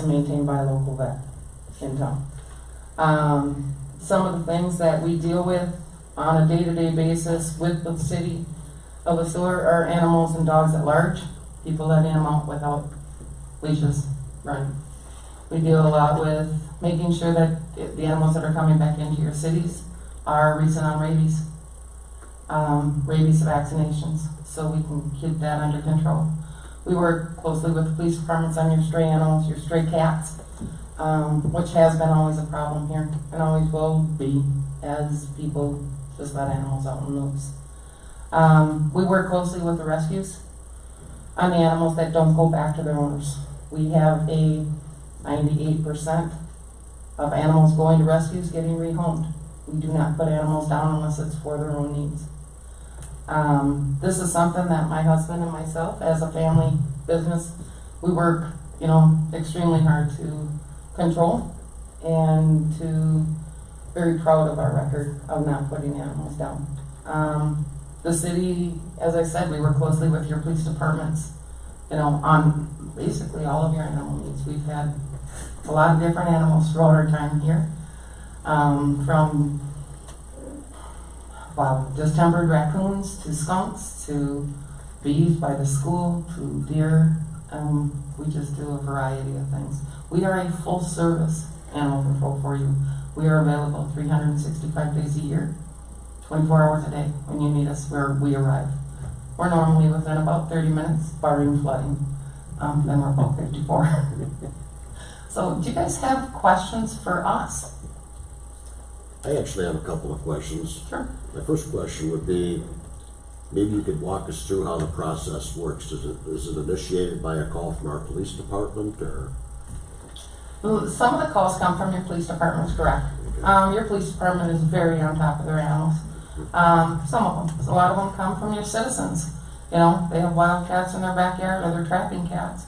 is maintained by a local vet in town. Some of the things that we deal with on a day-to-day basis with the city of Sueur are animals and dogs at large. People letting them out without leashes running. We deal a lot with making sure that the animals that are coming back into your cities are recent on rabies, rabies vaccinations, so we can keep that under control. We work closely with the police departments on your stray animals, your stray cats, which has been always a problem here and always will be as people just let animals out and loose. We work closely with the rescues on the animals that don't go back to their owners. We have a 98% of animals going to rescues getting rehomed. We do not put animals down unless it's for their own needs. This is something that my husband and myself, as a family business, we work, extremely hard to control and to very proud of our record of not putting animals down. The city, as I said, we work closely with your police departments, on basically all of your animal needs. We've had a lot of different animals throughout our time here, from distempered raccoons to skunks to bees by the school to deer. We just do a variety of things. We are a full service animal control for you. We are available 365 days a year, 24 hours a day. When you need us, we arrive. We're normally within about 30 minutes, barring flooding. Then we're about 54. So do you guys have questions for us? I actually have a couple of questions. Sure. My first question would be, maybe you could walk us through how the process works. Is it initiated by a call from our police department, or? Well, some of the calls come from your police department, correct. Okay. Your police department is very on top of their animals. Some of them. A lot of them come from your citizens. They have wild cats in their backyard or they're trapping cats.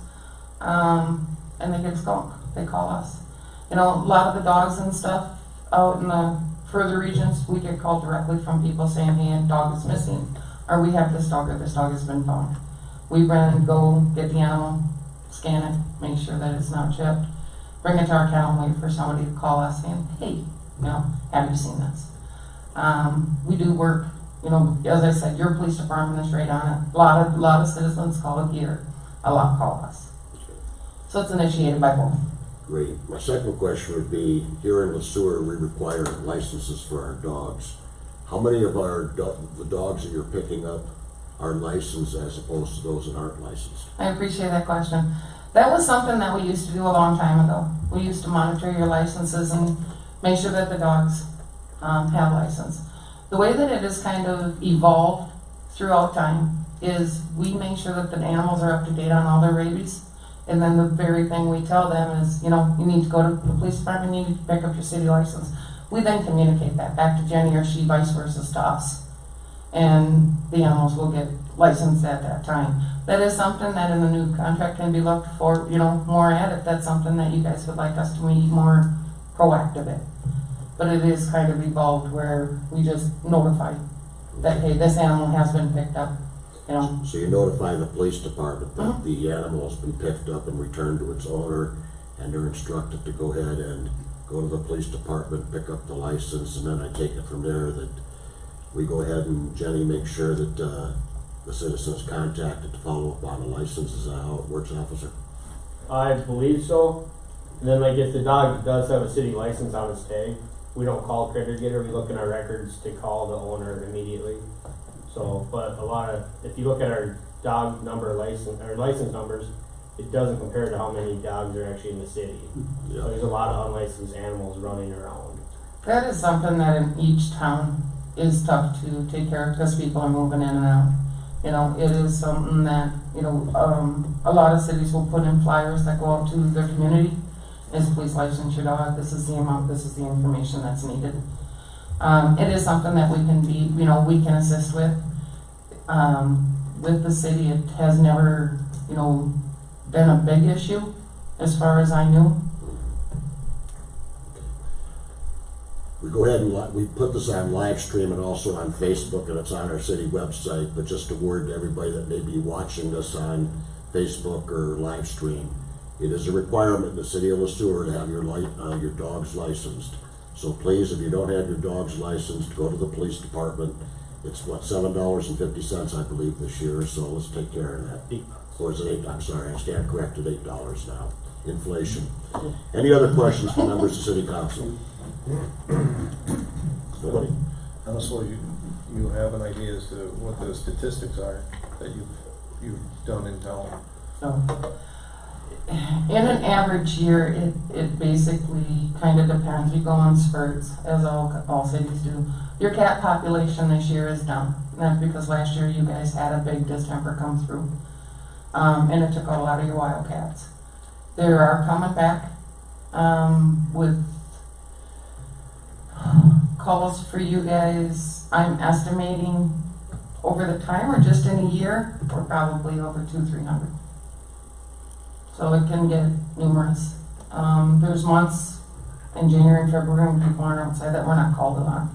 And they get a skunk. They call us. A lot of the dogs and stuff out in the further regions, we get called directly from people saying, hey, a dog is missing, or we have this dog, or this dog has been found. We run and go get the animal, scan it, make sure that it's not chipped, bring it to our kennel, and wait for somebody to call us saying, hey, have you seen this? We do work, as I said, your police department is right on it. A lot of citizens call it here. A lot call us. So it's initiated by both. Great. My second question would be, here in Sueur, we require licenses for our dogs. How many of the dogs that you're picking up are licensed as opposed to those that aren't licensed? I appreciate that question. That was something that we used to do a long time ago. We used to monitor your licenses and make sure that the dogs have license. The way that it has kind of evolved throughout time is we make sure that the animals are up to date on all their rabies. And then the very thing we tell them is, you need to go to the police department, you need to pick up your city license. We then communicate that back to Jenny, or she vice versa to us. And the animals will get licensed at that time. That is something that in the new contract can be looked for, more at it. That's something that you guys would like us to be more proactive in. But it is kind of evolved where we just notify that, hey, this animal has been picked up. So you notify the police department that the animal has been picked up and returned to its owner, and they're instructed to go ahead and go to the police department, pick up the license, and then I take it from there that we go ahead and Jenny make sure that the citizen is contacted to follow up on the license. Is that how it works, officer? I believe so. And then if the dog does have a city license on its tag, we don't call critter getter, we look in our records to call the owner immediately. So, but if you look at our dog number license numbers, it doesn't compare to how many dogs are actually in the city. Yeah. So there's a lot of unlicensed animals running around. That is something that in each town is tough to take care of because people are moving in and out. It is something that, a lot of cities will put in flyers that go out to their community. Please license your dog. This is the amount, this is the information that's needed. It is something that we can assist with. With the city, it has never, been a big issue as far as I knew. We go ahead and we put this on live stream and also on Facebook, and it's on our city website, but just a word to everybody that may be watching this on Facebook or live stream. It is a requirement in the city of Sueur to have your dogs licensed. So please, if you don't have your dogs licensed, go to the police department. It's what, $7.50, I believe, this year, so let's take care of that. Or is it $8? I'm sorry, I stand corrected, $8 now. Inflation. Any other questions from members of city council? Nobody? Also, you have an idea as to what the statistics are that you've done in town? So, in an average year, it basically kind of depends. We go on spurts, as all cities do. Your cat population this year is down. That's because last year you guys had a big distemper come through. And it took a lot of your wild cats. They are coming back with calls for you guys. I'm estimating over the time or just in a year, we're probably over 200-300. So it can get numerous. There's months in January and February when people aren't outside that we're not called on.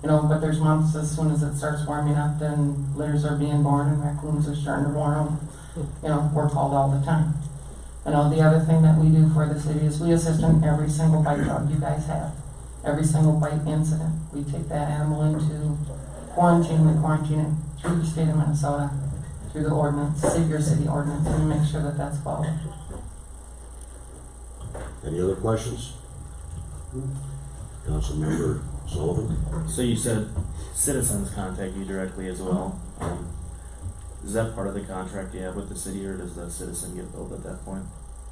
You know, but there's months as soon as it starts warming up, then litters are being born and raccoons are starting to warm. You know, we're called all the time. You know, the other thing that we do for the city is we assist in every single bite dog you guys have. Every single bite incident. We take that animal into quarantine. We quarantine it through the state of Minnesota, through the ordinance, your city ordinance, and make sure that that's followed. Any other questions? Councilmember Sullivan? So you said citizens contact you directly as well. Is that part of the contract you have with the city, or does the citizen get billed at that point?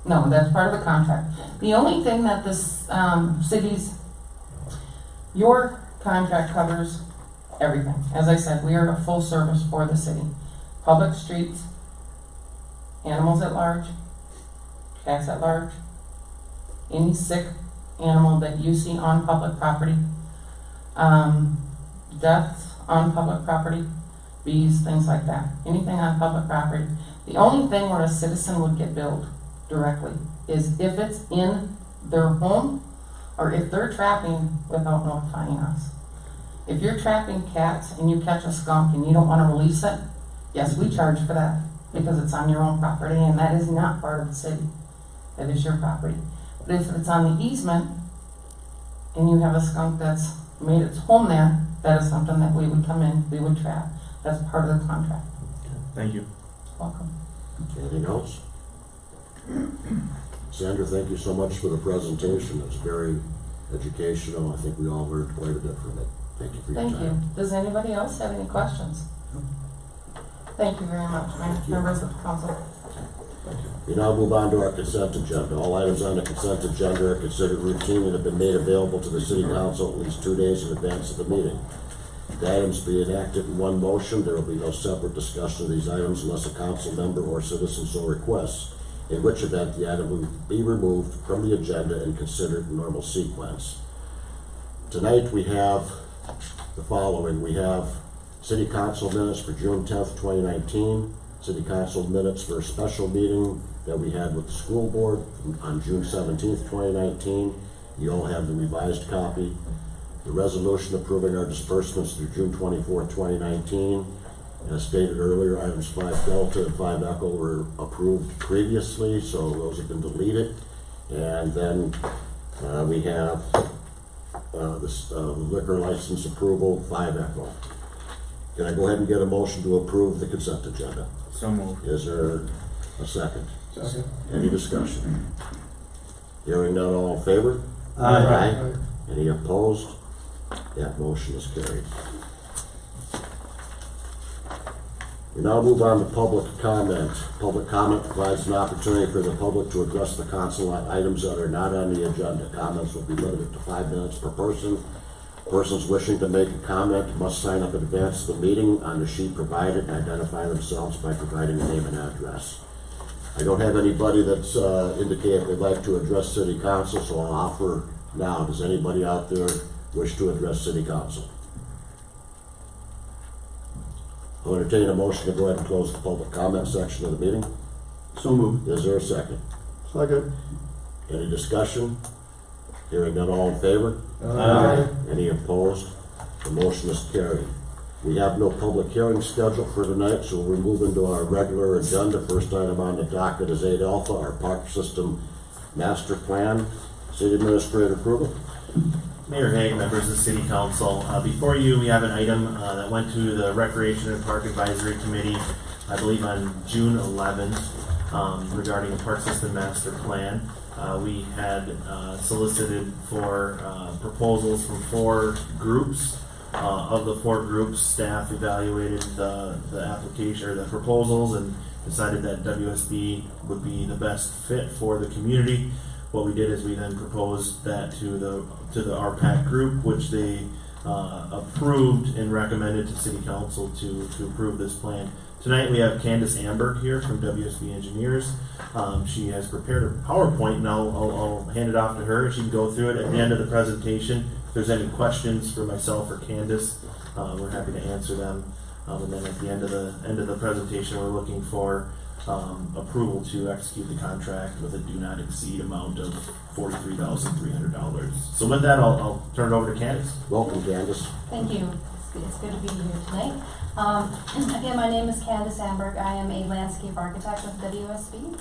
No, that's part of the contract. The only thing that this your contract covers everything. As I said, we are a full service for the city. Public streets, animals at large, cats at large, any sick animal that you see on public property, deaths on public property, bees, things like that. Anything on public property. The only thing where a citizen would get billed directly is if it's in their home or if they're trapping without notifying us. If you're trapping cats and you catch a skunk and you don't want to release it, yes, we charge for that because it's on your own property and that is not part of the city. That is your property. But if it's on the easement and you have a skunk that's made its home there, that is something that we would come in, we would trap. That's part of the contract. Thank you. Welcome. Anything else? Sandra, thank you so much for the presentation. It's very educational. I think we all learned quite a bit from it. Thank you for your Thank time. you. Does anybody else have any questions? Thank you very much, members of the council. We now move on to our consent agenda. All items on the consent agenda are considered routine and have been made available to the city council at least 2 days in advance of the meeting. The items be enacted in one motion. There will be no separate discussion of these items unless a council member or citizen so requests, in which event the item will be removed from the agenda and considered in normal sequence. Tonight we have the following. We have city council minutes for June 10th, 2019, city council minutes for a special meeting that we had with the school board on June 17th, 2019. You all have the revised copy. The resolution approving our disbursements through June 24th, 2019. As stated earlier, items 5 Delta and 5 Echo were approved previously, so those have been deleted. And then we have this liquor license approval, 5 Echo. Can I go ahead and get a motion to approve the consent agenda? So moved. Is there a second? Second. Any discussion? Hearing none, all in favor? Aye. Any opposed? That motion is carried. We now move on to public comment. Public comment provides an opportunity for the public to address the council on items that are not on the agenda. Comments will be limited to 5 minutes per person. Persons wishing to make a comment must sign up in advance of the meeting on the sheet provided and identify themselves by providing a name and address. I don't have anybody that's indicated they'd like to address city council, so I'll offer now. Does anybody out there wish to address city council? I'll entertain a motion to go ahead and close the public comment section of the meeting. So moved. Is there a second? Second. Any discussion? Hearing none, all in favor? Aye. Any opposed? The motion is carried. We have no public hearing scheduled for tonight, so we'll move into our regular agenda. First item on the docket is 8 Alpha, our park system master plan. City administrator approval. Mayor Hague, members of the City Council, before you, we have an item that went to the Recreation and Park Advisory Committee, I believe on June 11th, regarding the Park System Master Plan. We had solicited for proposals from 4 groups. Of the 4 groups, staff evaluated the application or the proposals and decided that WSB would be the best fit for the community. What we did is we then proposed that to the RPAC group, which they approved and recommended to City Council to approve this plan. Tonight we have Candace Amberg here from WSB Engineers. She has prepared a PowerPoint, and I'll hand it off to her. She can go through it at the end of the presentation. If there's any questions for myself or Candace, we're happy to answer them. And then at the end of the presentation, we're looking for approval to execute the contract with a do not exceed amount of $43,300. So with that, I'll turn it over to Candace. Welcome, Candace. Thank you. It's good to be here tonight. Again, my name is Candace Amberg. I am a landscape architect with WSB.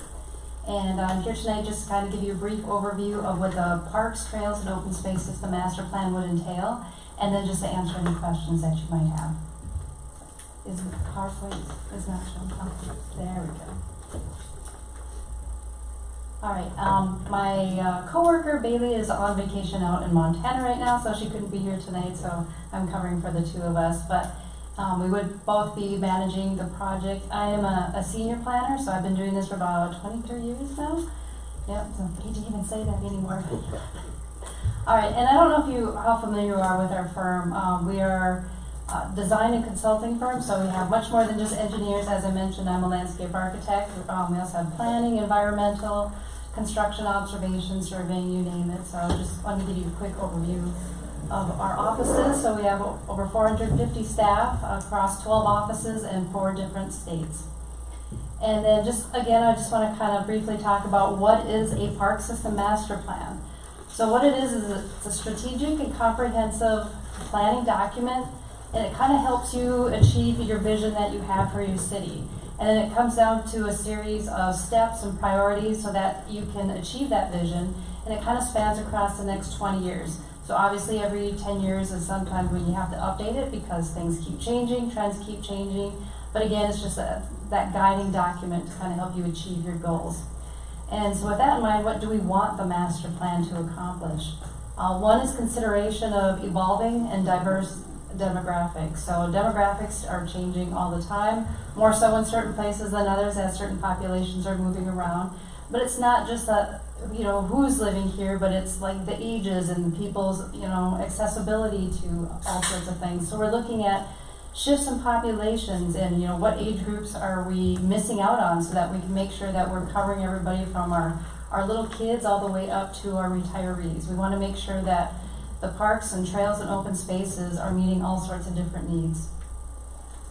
And I'm here tonight just to kind of give you a brief overview of what the parks, trails, and open spaces, the master plan would entail, and then just to answer any questions that you might have. Is the PowerPoint is not showing? Oh, there we go. All right. My coworker Bailey is on vacation out in Montana right now, so she couldn't be here tonight. So I'm covering for the 2 of us. But we would both be managing the project. I am a senior planner, so I've been doing this for about 23 years now. Yep. So I hate to even say that anymore. All right. And I don't know how familiar you are with our firm. We are design and consulting firm, so we have much more than just engineers. As I mentioned, I'm a landscape architect. We also have planning, environmental, construction, observation, surveying, you name it. So I just wanted to give you a quick overview of our offices. So we have over 450 staff across 12 offices in 4 different states. And then I just want to kind of briefly talk about what is a park system master plan. So what it is it's a strategic and comprehensive planning document, and it kind of helps you achieve your vision that you have for your city. And then it comes down to a series of steps and priorities so that you can achieve that vision, and it kind of spans across the next 20 years. So obviously every 10 years is sometimes when you have to update it because things keep changing, trends keep changing. But again, it's just that guiding document to kind of help you achieve your goals. And so with that in mind, what do we want the master plan to accomplish? One is consideration of evolving and diverse demographics. So demographics are changing all the time, more so in certain places than others as certain populations are moving around. But it's not just that, who's living here, but it's like the ages and people's, accessibility to all sorts of things. So we're looking at shifts in populations and, what age groups are we missing out on so that we can make sure that we're covering everybody from our little kids all the way up to our retirees. We want to make sure that the parks and trails and open spaces are meeting all sorts of different needs.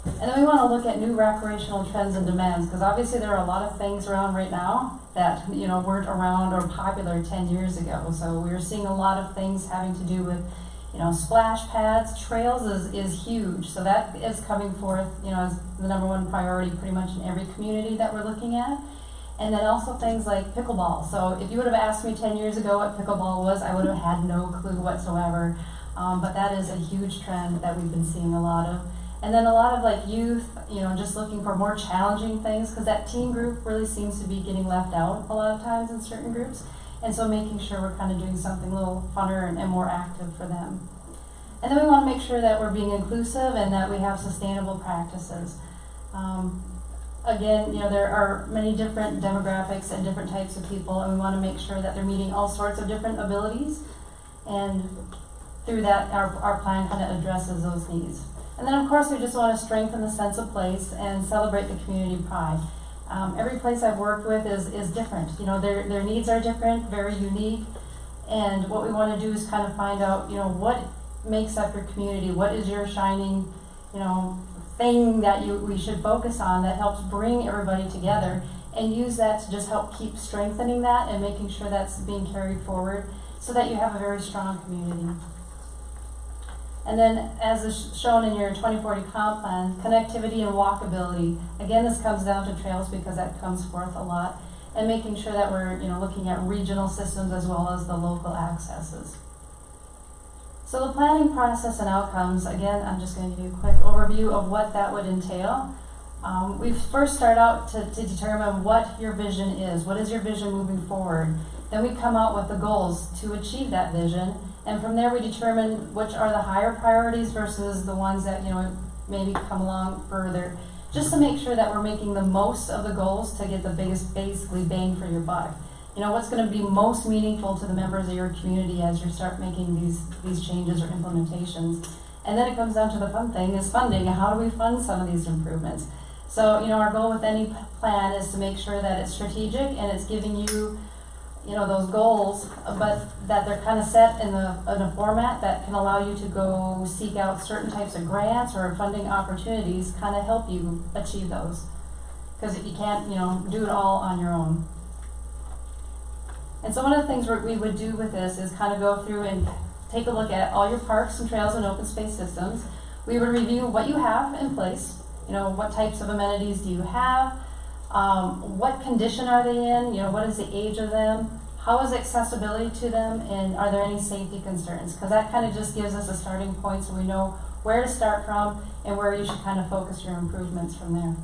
And then we want to look at new recreational trends and demands, because obviously there are a lot of things around right now that weren't around or popular 10 years ago. So we're seeing a lot of things having to do with splash pads. Trails is huge, so that is coming forth as the #1 priority pretty much in every community that we're looking at. And then also things like pickleball. So if you would have asked me 10 years ago what pickleball was, I would have had no clue whatsoever. But that is a huge trend that we've been seeing a lot of. And then a lot of youth, just looking for more challenging things, because that teen group really seems to be getting left out a lot of times in certain groups. And so making sure we're kind of doing something a little funner and more active for them. And then we want to make sure that we're being inclusive and that we have sustainable practices. Again, there are many different demographics and different types of people, and we want to make sure that they're meeting all sorts of different abilities. And through that, our plan kind of addresses those needs. And then, of course, we just want to strengthen the sense of place and celebrate the community pride. Every place I've worked with is different. Their needs are different, very unique. And what we want to do is kind of find out, what makes up your community, what is your shining, thing that we should focus on that helps bring everybody together, and use that to just help keep strengthening that and making sure that's being carried forward so that you have a very strong community. And then, as is shown in your 2040 comp plan, connectivity and walkability. Again, this comes down to trails because that comes forth a lot, and making sure that we're looking at regional systems as well as the local accesses. So the planning process and outcomes, again, I'm just going to give you a quick overview of what that would entail. We first start out to determine what your vision is. What is your vision moving forward? Then we come out with the goals to achieve that vision. And from there we determine which are the higher priorities versus the ones that, maybe come along further. Just to make sure that we're making the most of the goals to get the biggest, basically, bang for your buck. What's going to be most meaningful to the members of your community as you start making these changes or implementations. And then it comes down to the fun thing, is funding. How do we fund some of these improvements? So, our goal with any plan is to make sure that it's strategic and it's giving you, those goals, but that they're kind of set in a format that can allow you to go seek out certain types of grants or funding opportunities, kind of help you achieve those. Because you can't, do it all on your own. And so one of the things we would do with this is kind of go through and take a look at all your parks and trails and open space systems. We would review what you have in place. What types of amenities do you have? What condition are they in? What is the age of them? How is accessibility to them? And are there any safety concerns? Because that kind of just gives us a starting point so we know where to start from and where you should kind of focus your improvements from there.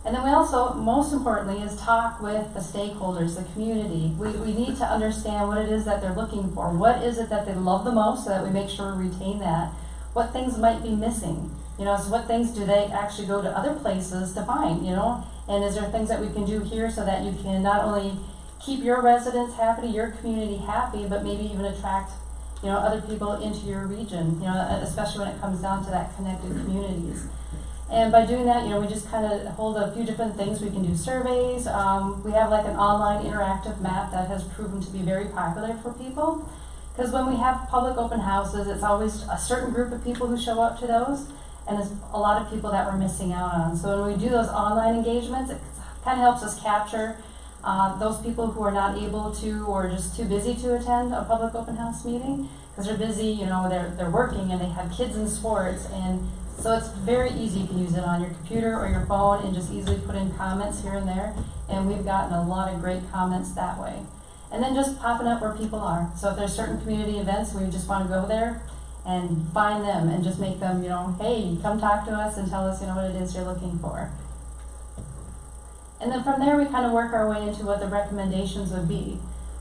And then we also, most importantly, is talk with the stakeholders, the community. We need to understand what it is that they're looking for. What is it that they love the most so that we make sure we retain that? What things might be missing? So what things do they actually go to other places to find, And is there things that we can do here so that you can not only keep your residents happy, your community happy, but maybe even attract, other people into your region, especially when it comes down to that connected communities. And by doing that, we just kind of hold a few different things. We can do surveys. We have like an online interactive map that has proven to be very popular for people. Because when we have public open houses, it's always a certain group of people who show up to those. And there's a lot of people that we're missing out on. So when we do those online engagements, it kind of helps us capture those people who are not able to or just too busy to attend a public open house meeting because they're busy, they're working and they have kids in sports. And so it's very easy. You can use it on your computer or your phone and just easily put in comments here and there. And we've gotten a lot of great comments that way. And then just popping up where people are. So if there's certain community events, we just want to go there and find them and just make them, hey, come talk to us and tell us, what it is you're looking for. And then from there, we kind of work our way into what the recommendations would be.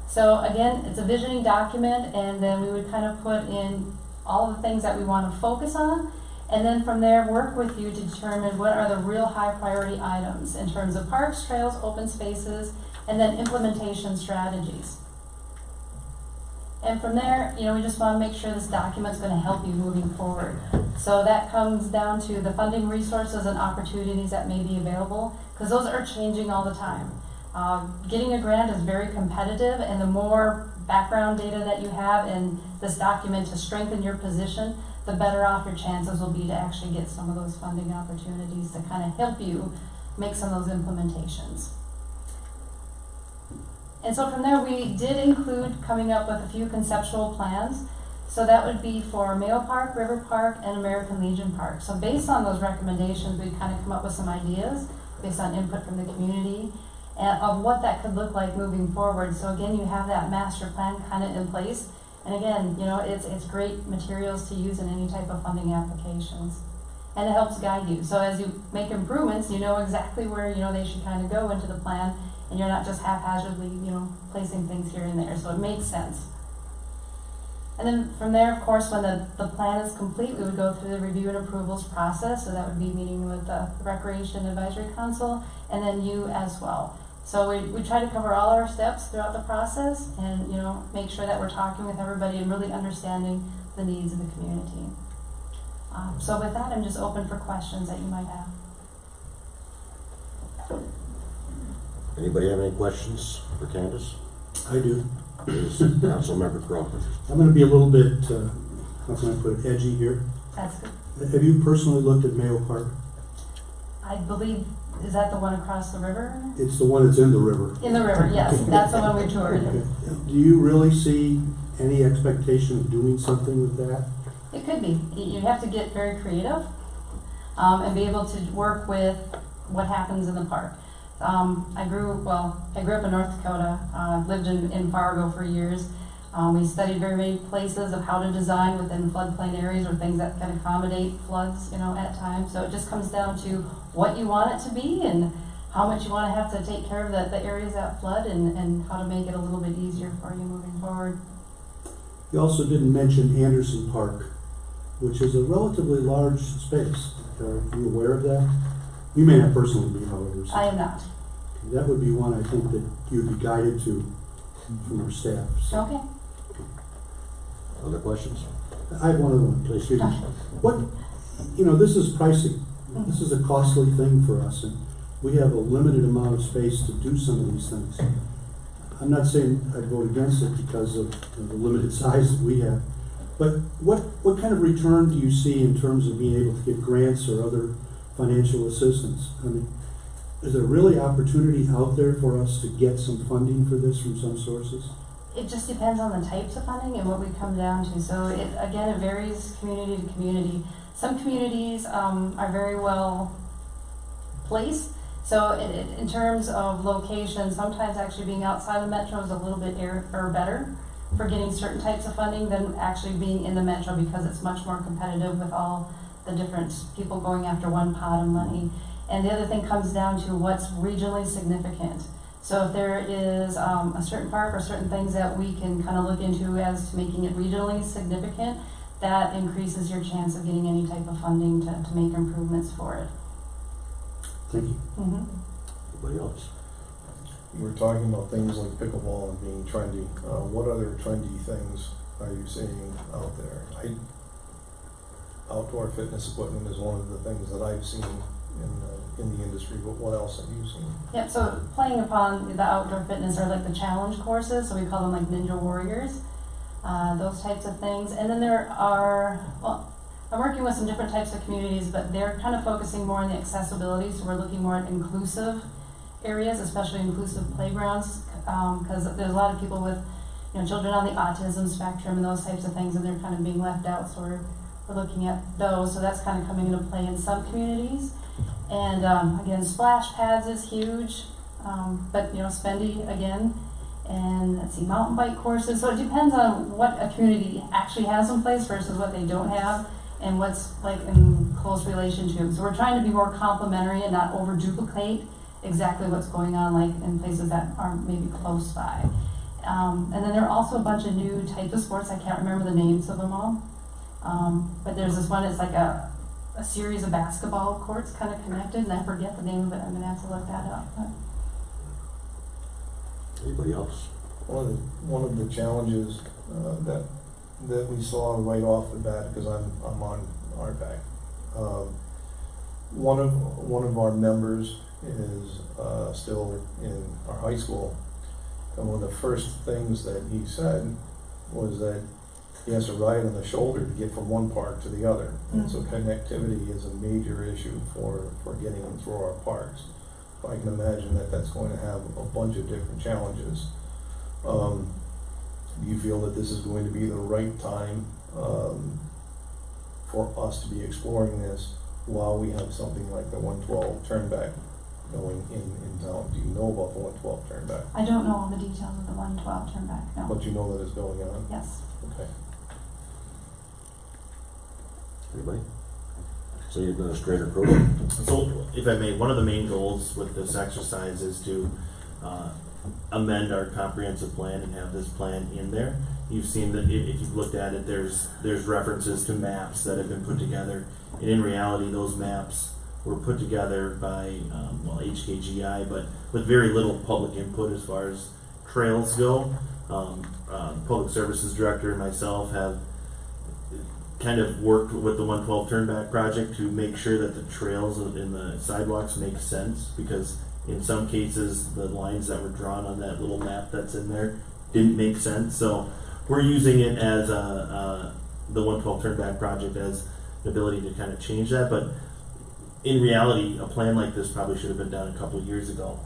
So again, it's a visioning document, and then we would kind of put in all the things that we want to focus on, and then from there, work with you to determine what are the real high priority items in terms of parks, trails, open spaces, and then implementation strategies. And from there, we just want to make sure this document's going to help you moving forward. So that comes down to the funding resources and opportunities that may be available, because those are changing all the time. Getting a grant is very competitive, and the more background data that you have in this document to strengthen your position, the better off your chances will be to actually get some of those funding opportunities to kind of help you make some of those implementations. And so from there, we did include coming up with a few conceptual plans. So that would be for Mayo Park, River Park, and American Legion Park. So based on those recommendations, we kind of come up with some ideas based on input from the community and of what that could look like moving forward. So again, you have that master plan kind of in place. And again, it's great materials to use in any type of funding applications. And it helps guide you. So as you make improvements, you know exactly where, they should kind of go into the plan. And you're not just haphazardly, placing things here and there. So it makes sense. And then from there, of course, when the plan is complete, we would go through the review and approvals process. So that would be meeting with the Recreation Advisory Council and then you as well. So we try to cover all our steps throughout the process and, make sure that we're talking with everybody and really understanding the needs of the community. So with that, I'm just open for questions that you might have. Anybody have any questions for Candace? I do. Please, Councilmember Crawford. I'm going to be a little bit, how can I put it, edgy here. That's good. Have you personally looked at Mayo Park? I believe, is that the one across the river? It's the one that's in the river. In the river, yes. That's the one we toured. Do you really see any expectation of doing something with that? It could be. You have to get very creative and be able to work with what happens in the park. I grew up in North Dakota, lived in Fargo for years. We studied very many places of how to design within floodplain areas or things that can accommodate floods, at times. So it just comes down to what you want it to be and how much you want to have to take care of the areas that flood and how to make it a little bit easier for you moving forward. You also didn't mention Anderson Park, which is a relatively large space. Are you aware of that? You may not personally be, however. So I am not. that would be one I think that you'd be guided to from our staff. So Okay. Other questions? I have one other one, please. Excuse me. What, this is pricey. This is a costly thing for us, and we have a limited amount of space to do some of these things. I'm not saying I'd vote against it because of the limited size that we have, but what kind of return do you see in terms of being able to get grants or other financial assistance? I mean, is there really opportunity out there for us to get some funding for this from some sources? It just depends on the types of funding and what we come down to. So it varies community to community. Some communities are very well placed. So in terms of location, sometimes actually being outside the metro is a little bit better for getting certain types of funding than actually being in the metro, because it's much more competitive with all the different people going after one pot of money. And the other thing comes down to what's regionally significant. So if there is a certain park or certain things that we can kind of look into as to making it regionally significant, that increases your chance of getting any type of funding to make improvements for it. Thank you. Mm-hmm. Anybody else? You were talking about things like pickleball and being trendy. What other trendy things are you seeing out there? Outdoor fitness equipment is one of the things that I've seen in the industry, but what else have you seen? Yep, so playing upon the outdoor fitness are like the challenge courses, so we call them like Ninja Warriors, those types of things. And then there are, I'm working with some different types of communities, but they're kind of focusing more on the accessibility, so we're looking more at inclusive areas, especially inclusive playgrounds, because there's a lot of people with children on the autism spectrum and those types of things, and they're kind of being left out, so we're looking at those. So that's kind of coming into play in some communities. And again, splash pads is huge, but spendy again. And let's see, mountain bike courses. So it depends on what a community actually has in place versus what they don't have, and what's like in close relation to. So we're trying to be more complementary and not over duplicate exactly what's going on like in places that are maybe close by. And then there are also a bunch of new types of sports. I can't remember the names of them all. But there's this one, it's like a series of basketball courts kind of connected, and I forget the name of it. I'm gonna have to look that up. But. Anybody else? One of the challenges that we saw right off the bat, because I'm on RPAC. One of our members is still in our high school, and one of the first things that he said was that he has to ride on the shoulder to get from one park to the other. And so connectivity is a major issue for getting them through our parks. I can imagine that that's going to have a bunch of different challenges. Do you feel that this is going to be the right time for us to be exploring this while we have something like the 112 turnback going in town? Do you know about the 112 turnback? I don't know all the details of the 112 turnback, no. But you know that it's going on? Yes. Okay. Anybody? City Administrator Program. So, if I may, one of the main goals with this exercise is to amend our comprehensive plan and have this plan in there. You've seen that if you've looked at it, there's references to maps that have been put together, and in reality, those maps were put together by HKGI, but with very little public input as far as trails go. Public Services Director and myself have kind of worked with the 112 Turnback project to make sure that the trails and the sidewalks make sense, because in some cases the lines that were drawn on that little map that's in there didn't make sense. So we're using it as the 112 Turnback project as the ability to kind of change that. But in reality, a plan like this probably should have been done a couple of years ago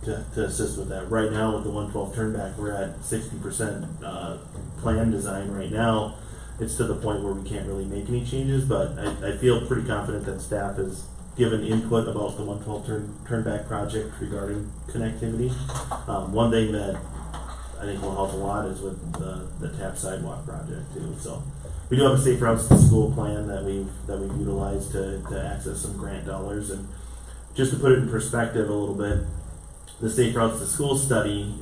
to assist with that. Right now with the 112 Turnback, we're at 60% plan design right now. it's to the point where we can't really make any changes, but I feel pretty confident that staff has given input about the 112 turnback project regarding connectivity. One thing that I think will help a lot is with the tap sidewalk project too. So we do have a safe routes to school plan that we've utilized to access some grant dollars. And just to put it in perspective a little bit, the safe routes to school study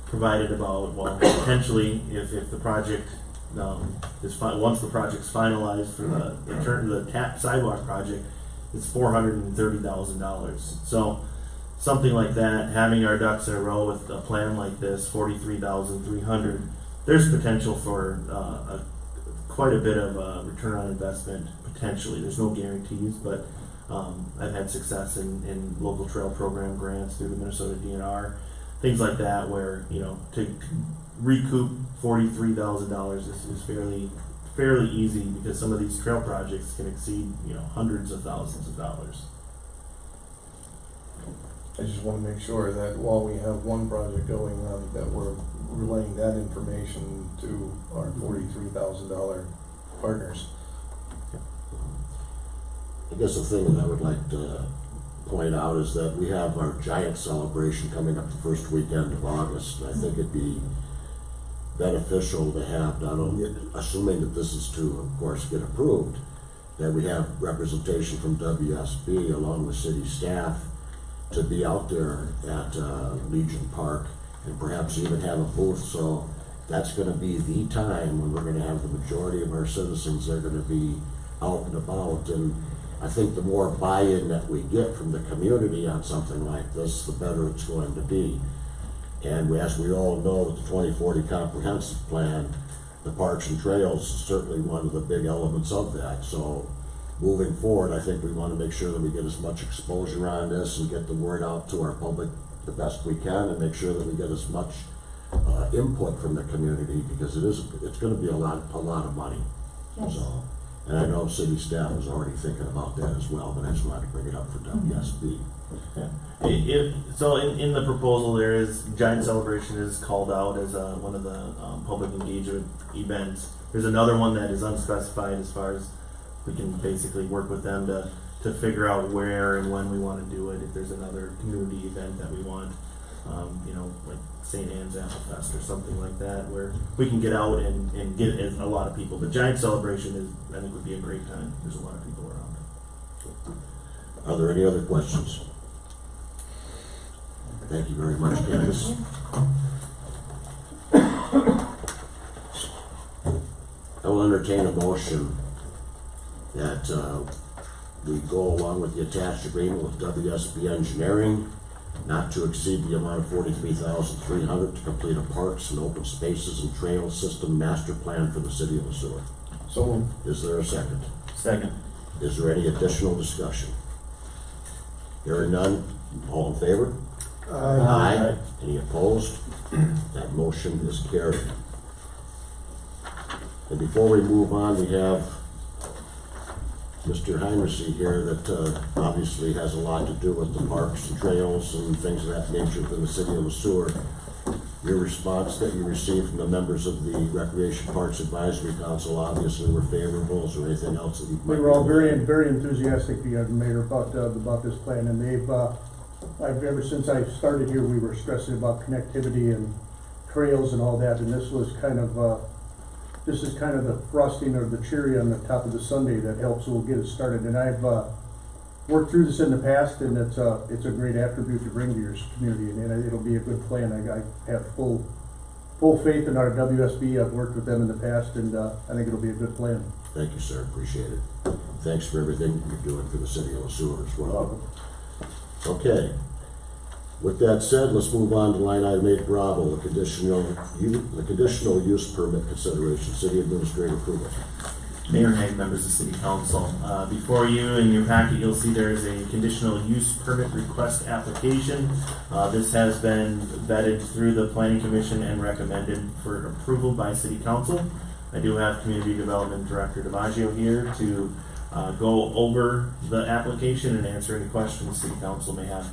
provided about, well, potentially if the project once the project's finalized for the tap sidewalk project, it's $430,000. So something like that, having our ducks in a row with a plan like this, $43,300, there's potential for quite a bit of return on investment potentially. There's no guarantees, but I've had success in local trail program grants through the Minnesota DNR, things like that, where to recoup $43,000 is fairly easy, because some of these trail projects can exceed hundreds of thousands of dollars. I just want to make sure that while we have one project going on, that we're relaying that information to our $43,000 partners. I guess the thing that I would like to point out is that we have our giant celebration coming up the first weekend of August. And I think it'd be beneficial to have, not only, assuming that this is to, of course, get approved, that we have representation from WSB along with city staff to be out there at Legion Park and perhaps even have a booth. So that's going to be the time when we're going to have the majority of our citizens. They're going to be out and about, and I think the more buy-in that we get from the community on something like this, the better it's going to be. And as we all know, with the 2040 comprehensive plan, the parks and trails is certainly one of the big elements of that. So moving forward, I think we want to make sure that we get as much exposure on this and get the word out to our public the best we can, and make sure that we get as much input from the community, because it's going to be a lot of money. Yes. So, and I know city staff is already thinking about that as well, but I just wanted to bring it up for WSB. Yeah. So in the proposal, there is Giant Celebration is called out as one of the public engagement events. There's another one that is unspecified, as far as we can basically work with them to figure out where and when we want to do it. If there's another community event that we want, like St. Anne's Apple Fest or something like that, where we can get out and get a lot of people. The Giant Celebration I think would be a great time. There's a lot of people around. Are there any other questions? Thank you very much, Candace. I will entertain a motion that we go along with the attached agreement with WSB Engineering, not to exceed the amount of $43,300 to complete a parks and open spaces and trail system master plan for the city of Sueur. So Is there a second? Second. Is there any additional discussion? Hearing none, all in favor? Aye. Any opposed? That motion is carried. And before we move on, we have Mr. Heinrichs here that obviously has a lot to do with the parks and trails and things of that nature for the city of Sueur. Your response that you received from the members of the Recreation Parks Advisory Council obviously were favorable. Is there anything else that you might? They were all very enthusiastic, Mayor, about this plan, and ever since I started here, we were stressing about connectivity and trails and all that, and this is kind of the frosting or the cherry on the top of the sundae that helps. We'll get it started, and I've worked through this in the past, and it's a great attribute to bring to your community, and it'll be a good plan. I have full faith in our WSB. I've worked with them in the past, and I think it'll be a good plan. Thank you, sir. Appreciate it. Thanks for everything you're doing for the city of Sueur as well. Okay. With that said, let's move on to line item 8 Bravo, the conditional use permit consideration, city administrator approval. Mayor Haig, members of City Council. Before you in your packet, you'll see there is a conditional use permit request application. This has been vetted through the Planning Commission and recommended for approval by City Council. I do have Community Development Director DiMaggio here to go over the application and answer any questions City Council may have.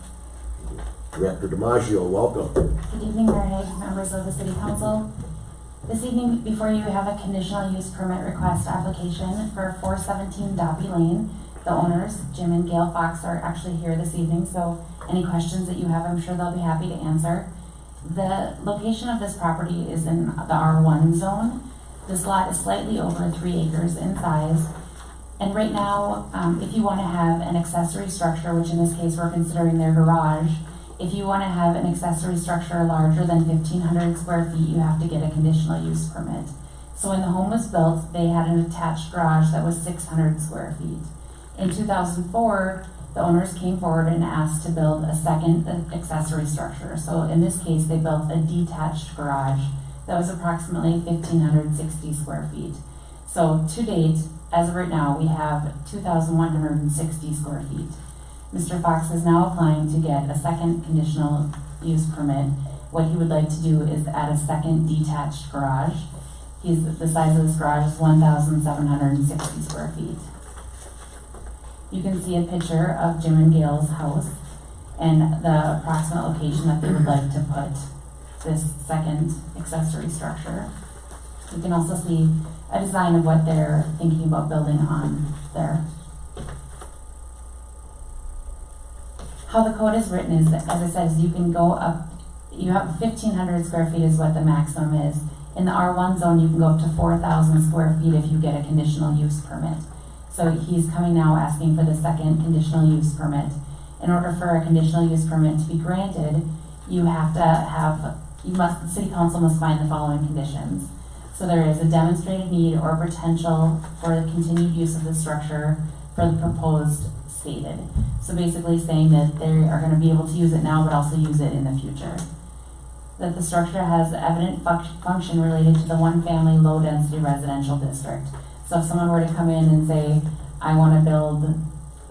Director DiMaggio, welcome. Good evening, Mayor Haig, members of the City Council. This evening before you have a conditional use permit request application for 417 Dobby Lane. The owners, Jim and Gail Fox, are actually here this evening, so any questions that you have, I'm sure they'll be happy to answer. The location of this property is in the R1 zone. This lot is slightly over 3 acres in size. And right now, if you want to have an accessory structure, which in this case we're considering their garage, if you want to have an accessory structure larger than 1,500 square feet, you have to get a conditional use permit. So when the home was built, they had an attached garage that was 600 square feet. In 2004, the owners came forward and asked to build a second accessory structure. So in this case, they built a detached garage that was approximately 1,560 square feet. So to date, as of right now, we have 2,160 square feet. Mr. Fox is now applying to get a second conditional use permit. What he would like to do is add a second detached garage. The size of this garage is 1,760 square feet. You can see a picture of Jim and Gail's house and the approximate location that they would like to put this second accessory structure. You can also see a design of what they're thinking about building on there. How the code is written is, as I said, is you can go up, you have 1,500 square feet is what the maximum is. In the R1 zone, you can go up to 4,000 square feet if you get a conditional use permit. So he's coming now asking for the second conditional use permit. In order for a conditional use permit to be granted, you have to have, the city council must find the following conditions. So there is a demonstrated need or potential for the continued use of the structure for the proposed stated. So basically saying that they are going to be able to use it now, but also use it in the future. That the structure has evident function related to the one family low density residential district. So if someone were to come in and say, I want to build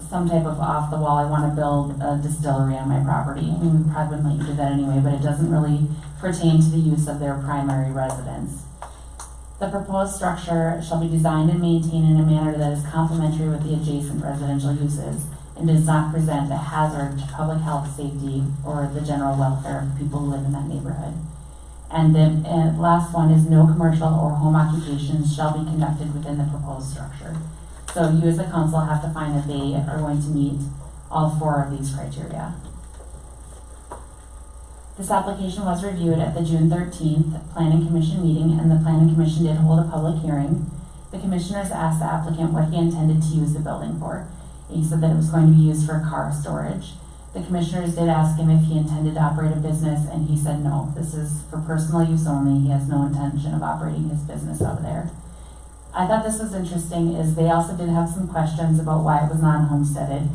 some type of off the wall, I want to build a distillery on my property. I mean, we probably wouldn't let you do that anyway, but it doesn't really pertain to the use of their primary residence. The proposed structure shall be designed and maintained in a manner that is complementary with the adjacent residential uses and does not present a hazard to public health, safety, or the general welfare of the people who live in that neighborhood. And the last one is no commercial or home occupations shall be conducted within the proposed structure. So you as a council have to find that they are going to meet all 4 of these criteria. This application was reviewed at the June 13th Planning Commission meeting, and the Planning Commission did hold a public hearing. The commissioners asked the applicant what he intended to use the building for. He said that it was going to be used for car storage. The commissioners did ask him if he intended to operate a business, and he said no. This is for personal use only. He has no intention of operating his business out there. I thought this was interesting is they also did have some questions about why it was non-homesteaded.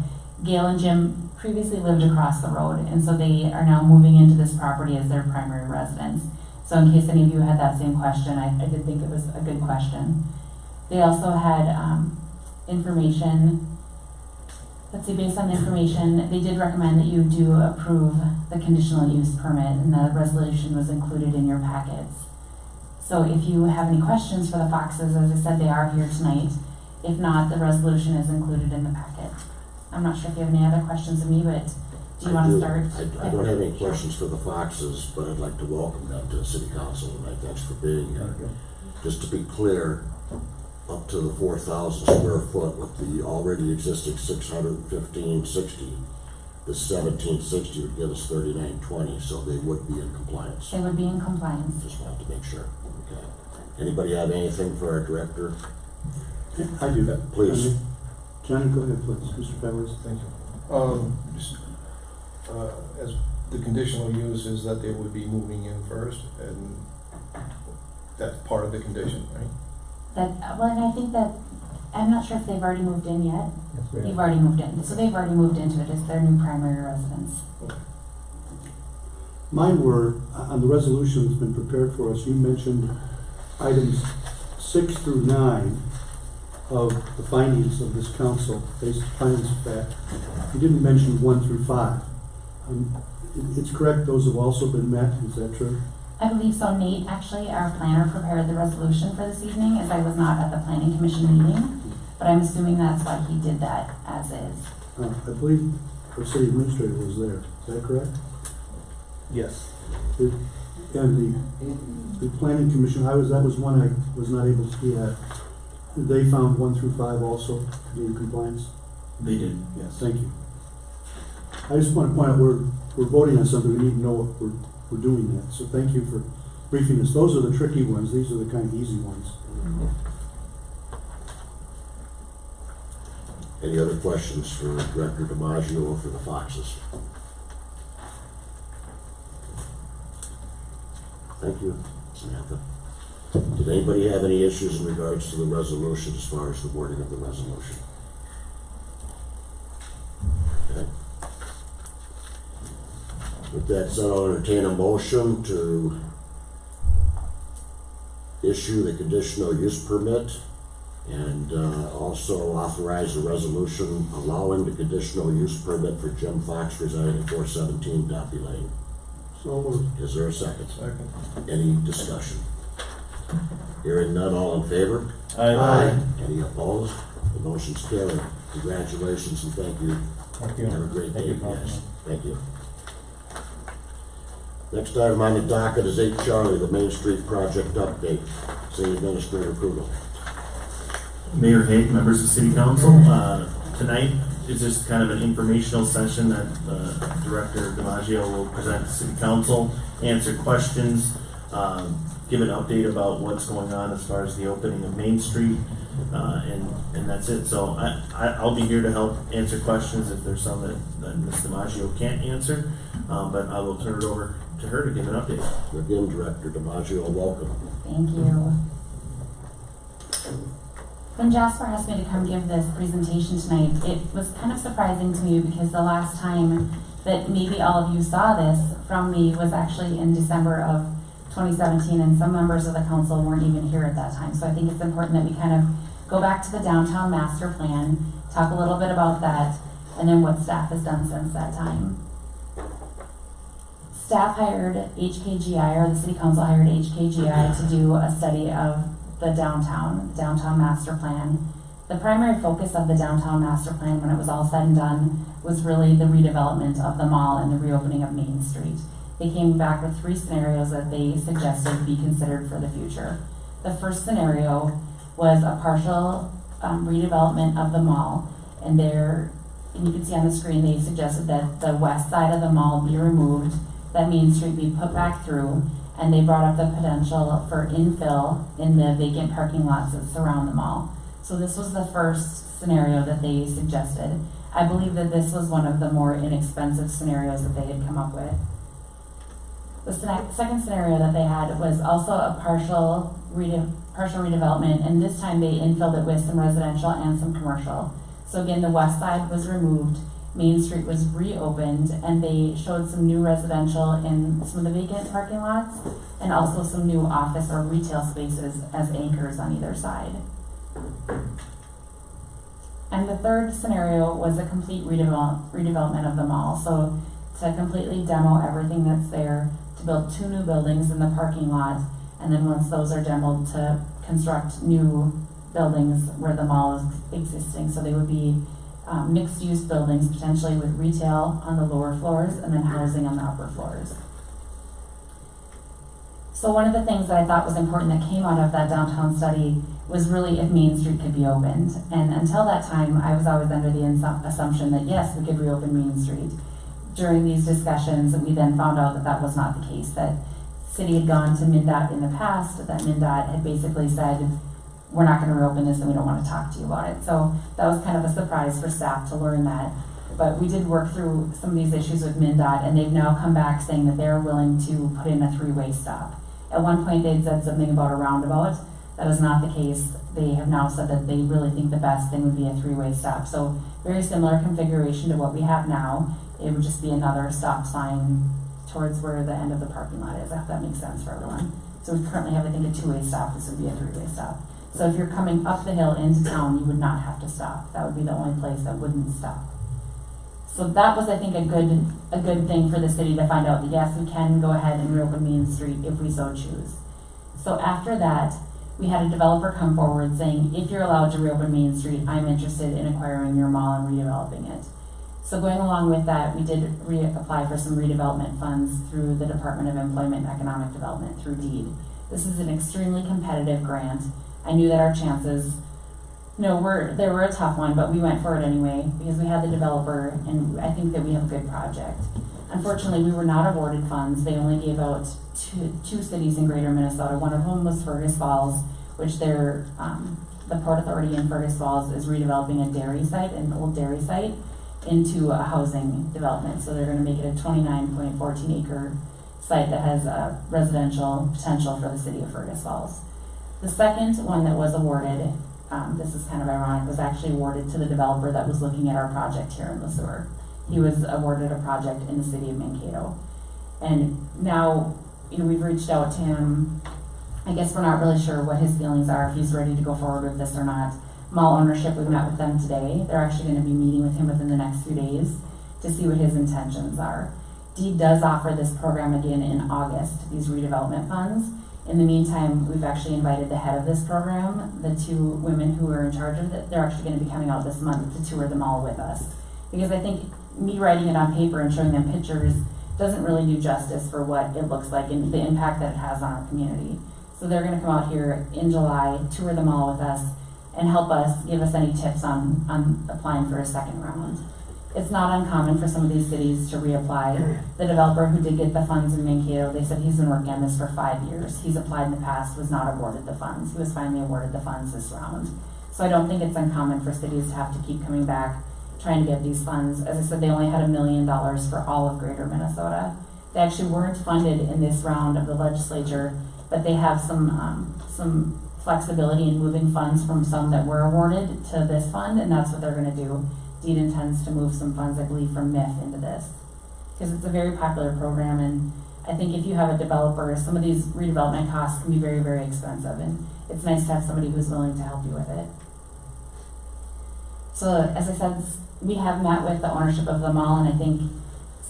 Gail and Jim previously lived across the road, and so they are now moving into this property as their primary residence. So in case any of you had that same question, I did think it was a good question. They also had information. Let's see, based on the information, they did recommend that you do approve the conditional use permit, and the resolution was included in your packets. So if you have any questions for the Foxes, as I said, they are here tonight. If not, the resolution is included in the packet. I'm not sure if you have any other questions of me, but do you want to start? I don't have any questions for the Foxes, but I'd like to welcome them to the City Council tonight. Thanks for being here. Just to be clear, up to the 4,000 square foot with the already existing 615.60, the 1760 would give us 3920, so they would be in compliance. They would be in compliance. Just wanted to make sure. Okay. Anybody have anything for our director? I do that. Please. Johnny, go ahead, please. Mr. Powers. Thank you. As the conditional use is that they would be moving in first, and that's part of the condition, right? Well, and I think that, I'm not sure if they've already moved in yet. You've already moved in. So they've already moved into it as their new primary residence. Mine were, on the resolution that's been prepared for us, you mentioned items 6 through 9 of the findings of this council, based findings of fact. You didn't mention 1 through 5. It's correct, those have also been met, is that true? I believe so. Nate, actually, our planner, prepared the resolution for this evening, as I was not at the planning commission meeting, but I'm assuming that's why he did that as is. I believe our city administrator was there, is that correct? Yes. And the planning commission, that was one I was not able to be at. They found 1 through 5 also to be in compliance. They did, yes. Thank you. I just want to point out, we're voting on something, we need to know what we're doing that. So thank you for briefing us. Those are the tricky ones, these are the kind of easy ones. Any other questions for Director DiMaggio or for the Foxes? Thank you, Samantha. Did anybody have any issues in regards to the resolution as far as the wording of the resolution? Okay. With that said, I'll entertain a motion to issue the conditional use permit and also authorize a resolution allowing the conditional use permit for Jim Fox residing at 417 Doppy Lane. So moved. Is there a second? Second. Any discussion? Hearing none, all in favor? Aye. Any opposed? The motion's carried. Congratulations and thank you. Thank you. Have a great Thank day, you, guys. Councilman. Thank you. Next item on the docket is 8 Charlie, the Main Street project update. City Administrator Krugel. Mayor Haig, members of City Council, tonight is just kind of an informational session that Director DiMaggio will present to City Council, answer questions, give an update about what's going on as far as the opening of Main Street, and that's it. So I'll be here to help answer questions if there's some that Ms. DiMaggio can't answer, but I will turn it over to her to give an update. Again, Director DiMaggio, welcome. Thank you. When Jasper asked me to come give this presentation tonight, it was kind of surprising to me because the last time that maybe all of you saw this from me was actually in December of 2017, and some members of the council weren't even here at that time. So I think it's important that we kind of go back to the downtown master plan, talk a little bit about that, and then what staff has done since that time. Staff hired HKGI, or the city council hired HKGI to do a study of the downtown master plan. The primary focus of the downtown master plan, when it was all said and done, was really the redevelopment of the mall and the reopening of Main Street. They came back with 3 scenarios that they suggested be considered for the future. The first scenario was a partial redevelopment of the mall, and you can see on the screen they suggested that the west side of the mall be removed, that Main Street be put back through, and they brought up the potential for infill in the vacant parking lots that surround the mall. So this was the first scenario that they suggested. I believe that this was one of the more inexpensive scenarios that they had come up with. The second scenario that they had was also a partial redevelopment, and this time they infilled it with some residential and some commercial. So again, the west side was removed, Main Street was reopened, and they showed some new residential in some of the vacant parking lots, and also some new office or retail spaces as anchors on either side. And the third scenario was a complete redevelopment of the mall. So to completely demo everything that's there, to build 2 new buildings in the parking lot, and then once those are demoed, to construct new buildings where the mall is existing. So they would be mixed-use buildings, potentially with retail on the lower floors and then housing on the upper floors. So one of the things that I thought was important that came out of that downtown study was really if Main Street could be opened. And until that time, I was always under the assumption that yes, we could reopen Main Street. During these discussions, we then found out that that was not the case, that city had gone to MnDOT in the past, that MnDOT had basically said, we're not going to reopen this and we don't want to talk to you about it. So that was kind of a surprise for staff to learn that. But we did work through some of these issues with MnDOT, and they've now come back saying that they're willing to put in a 3-way stop. At one point they'd said something about a roundabout. That is not the case. They have now said that they really think the best thing would be a 3-way stop. So very similar configuration to what we have now. It would just be another stop sign towards where the end of the parking lot is, if that makes sense for everyone. So we currently have, I think, a 2-way stop. This would be a 3-way stop. So if you're coming up the hill into town, you would not have to stop. That would be the only place that wouldn't stop. So that was, I think, a good thing for the city to find out that yes, we can go ahead and reopen Main Street if we so choose. So after that, we had a developer come forward saying, if you're allowed to reopen Main Street, I'm interested in acquiring your mall and redeveloping it. So going along with that, we did apply for some redevelopment funds through the Department of Employment and Economic Development through DEED. This is an extremely competitive grant. I knew that our chances, they were a tough one, but we went for it anyway because we had the developer and I think that we have a good project. Unfortunately, we were not awarded funds. They only gave out two cities in greater Minnesota. One of them was Fergus Falls, which the Port Authority in Fergus Falls is redeveloping a dairy site, an old dairy site, into a housing development. So they're going to make it a 29.14 acre site that has a residential potential for the city of Fergus Falls. The second one that was awarded, this is kind of ironic, was actually awarded to the developer that was looking at our project here in Sueur. He was awarded a project in the city of Mankato. And now, we've reached out to him. I guess we're not really sure what his feelings are, if he's ready to go forward with this or not. Mall ownership, we met with them today. They're actually going to be meeting with him within the next few days to see what his intentions are. DEED does offer this program again in August, these redevelopment funds. In the meantime, we've actually invited the head of this program, the two women who are in charge of it. They're actually going to be coming out this month to tour the mall with us. Because I think me writing it on paper and showing them pictures doesn't really do justice for what it looks like and the impact that it has on our community. So they're going to come out here in July, tour the mall with us, and help us, give us any tips on applying for a second round. It's not uncommon for some of these cities to reapply. The developer who did get the funds in Mankato, they said he's been working on this for 5 years. He's applied in the past, was not awarded the funds. He was finally awarded the funds this round. So I don't think it's uncommon for cities to have to keep coming back, trying to get these funds. As I said, they only had $1 million for all of greater Minnesota. They actually weren't funded in this round of the legislature, but they have some flexibility in moving funds from some that were awarded to this fund, and that's what they're gonna do. DEED intends to move some funds, I believe, from MIF into this, because it's a very popular program, and I think if you have a developer, some of these redevelopment costs can be very, very expensive, and it's nice to have somebody who's willing to help you with it. So, as I said, we have met with the ownership of the mall, and I think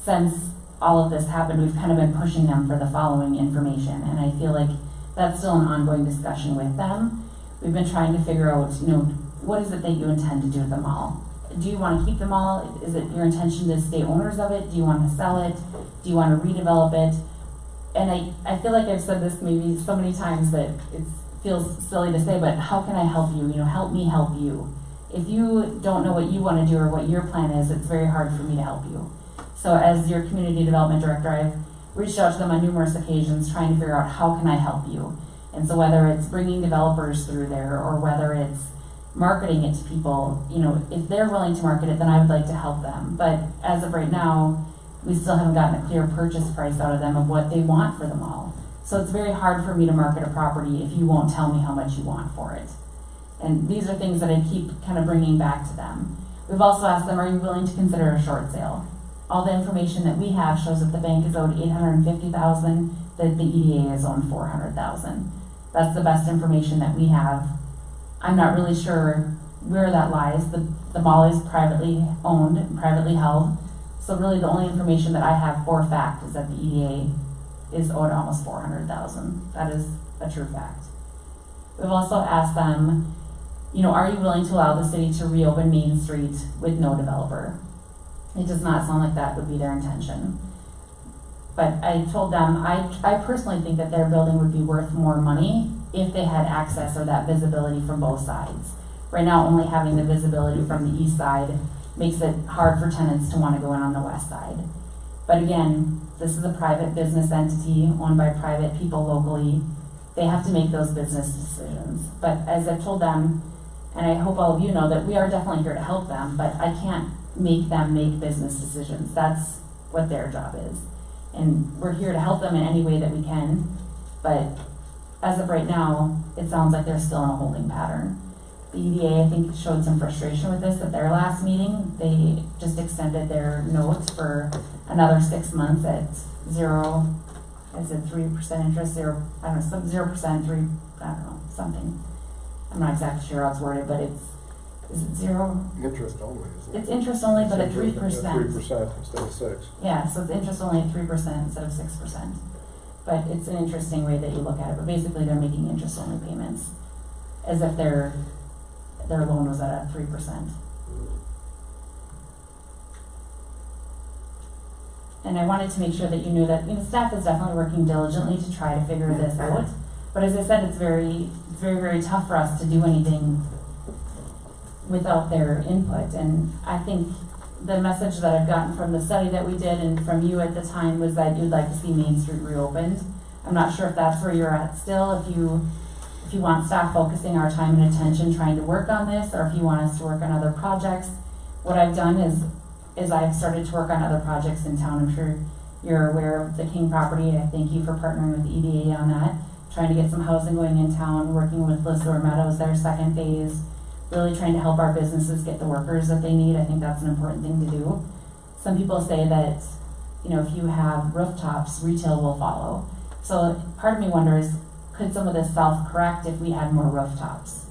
since all of this happened, we've kind of been pushing them for the following information, and I feel like that's still an ongoing discussion with them. We've been trying to figure out, what is it that you intend to do with the mall? Do you want to keep the mall? Is it your intention to stay owners of it? Do you want to sell it? Do you want to redevelop it? And I feel like I've said this maybe so many times that it feels silly to say, but how can I help you? Help me help you. If you don't know what you want to do or what your plan is, it's very hard for me to help you. So as your community development director, I've reached out to them on numerous occasions trying to figure out how can I help you. And so whether it's bringing developers through there or whether it's marketing it to people, if they're willing to market it, then I would like to help them. But as of right now, we still haven't gotten a clear purchase price out of them of what they want for the mall. So it's very hard for me to market a property if you won't tell me how much you want for it. And these are things that I keep kind of bringing back to them. We've also asked them, are you willing to consider a short sale? All the information that we have shows that the bank is owed $850,000, that the EDA is owed $400,000. That's the best information that we have. I'm not really sure where that lies. The mall is privately owned and privately held. So really the only information that I have for a fact is that the EDA is owed almost $400,000. That is a true fact. We've also asked them, are you willing to allow the city to reopen Main Street with no developer? It does not sound like that would be their intention. But I told them, I personally think that their building would be worth more money if they had access or that visibility from both sides. Right now, only having the visibility from the east side makes it hard for tenants to want to go in on the west side. But again, this is a private business entity owned by private people locally. They have to make those business decisions. But as I've told them, and I hope all of you know that we are definitely here to help them, but I can't make them make business decisions. That's what their job is. And we're here to help them in any way that we can, but as of right now, it sounds like they're still in a holding pattern. The EDA, I think, showed some frustration with this at their last meeting. They just extended their note for another 6 months at 3% interest, 0%, something. I'm not exactly sure how it's worded, but is it 0? Interest only, isn't it? It's interest only, but at 3%. 3% instead of 6. Yeah, so it's interest only at 3% instead of 6%. But it's an interesting way that you look at it. But basically, they're making interest only payments as if their loan was at 3%. And I wanted to make sure that you knew that, staff is definitely working diligently to try to figure this out. But as I said, it's very, very tough for us to do anything without their input. And I think the message that I've gotten from the study that we did and from you at the time was that you'd like to see Main Street reopened. I'm not sure if that's where you're at still, if you want staff focusing our time and attention trying to work on this, or if you want us to work on other projects. What I've done is I've started to work on other projects in town. I'm sure you're aware of the King property. I thank you for partnering with the EDA on that, trying to get some housing going in town, working with Sueur Meadows, their second phase, really trying to help our businesses get the workers that they need. I think that's an important thing to do. Some people say that, if you have rooftops, retail will follow. So part of me wonders, could some of this self-correct if we had more rooftops?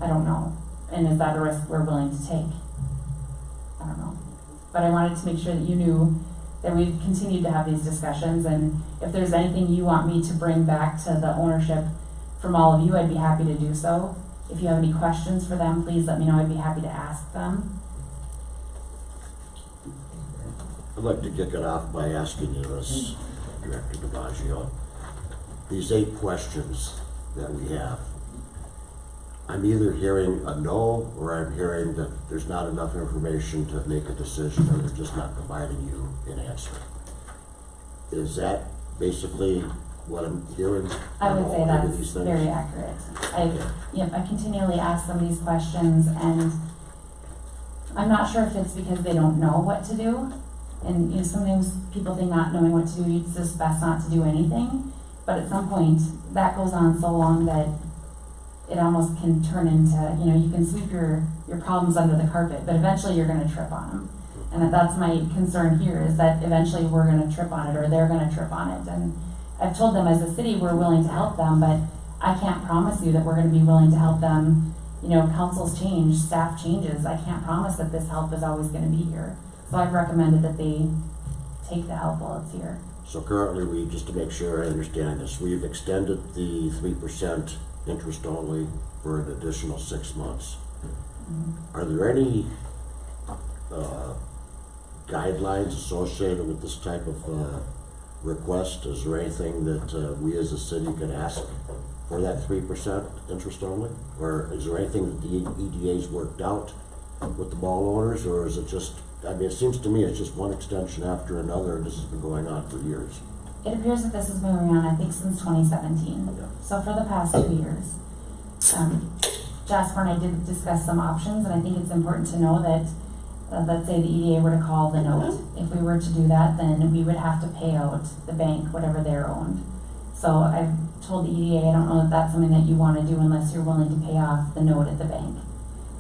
I don't know. And is that a risk we're willing to take? I don't know. But I wanted to make sure that you knew that we've continued to have these discussions, and if there's anything you want me to bring back to the ownership from all of you, I'd be happy to do so. If you have any questions for them, please let me know. I'd be happy to ask them. I'd like to kick it off by asking you this, Director DiMaggio. These 8 questions that we have, I'm either hearing a no, or I'm hearing that there's not enough information to make a decision, or they're just not providing you an answer. Is that basically what I'm hearing? I would say that's these things? very accurate. I continually ask them these questions, and I'm not sure if it's because they don't know what to do. And sometimes people think not knowing what to do, it's just best not to do anything. But at some point, that goes on so long that it almost can turn into, you can sweep your problems under the carpet, but eventually you're going to trip on them. And that's my concern here, is that eventually we're going to trip on it, or they're going to trip on it. And I've told them as a city we're willing to help them, but I can't promise you that we're going to be willing to help them. Councils change, staff changes. I can't promise that this help is always going to be here. So I've recommended that they take the help while it's here. So currently, just to make sure I understand this, we've extended the 3% interest only for an additional 6 months. Mm-hmm. Are there any guidelines associated with this type of request? Is there anything that we as a city can ask for that 3% interest only? Or is there anything that the EDA's worked out with the mall owners, or is it just, it seems to me it's just one extension after another, and this has been going on for years. It appears that this has been going on, I think, since 2017. Yeah. So for the past 2 years. Jasper and I did discuss some options, and I think it's important to know that, let's say the EDA were to call the note. If we were to do that, then we would have to pay out the bank whatever they're owned. So I've told the EDA, I don't know if that's something that you want to do unless you're willing to pay off the note at the bank.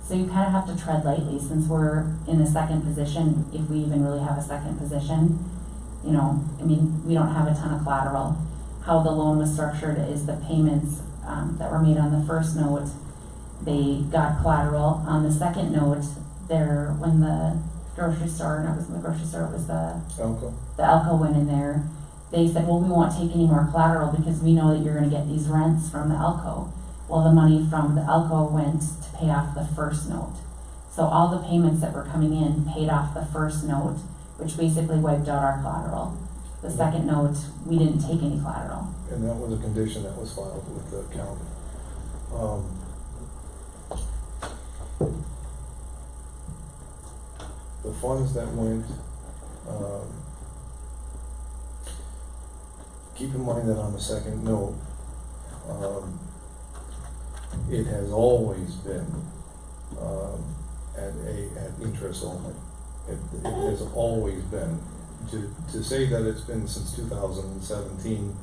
So you kind of have to tread lightly, since we're in the second position, if we even really have a second position. We don't have a ton of collateral. How the loan was structured is the payments that were made on the first note, they got collateral. On the second note, when the grocery store, no, it wasn't the grocery store, it was the Elko went in there, they said, well, we won't take any more collateral because we know that you're going to get these rents from the Elko. Well, the money from the Elko went to pay off the first note. So all the payments that were coming in paid off the first note, which basically wiped out our collateral. The second note, we didn't take any collateral. And that was a condition that was filed with the county. The funds that went, keep in mind that on the second note, it has always been at interest only. It has always been. To say that it's been since 2017,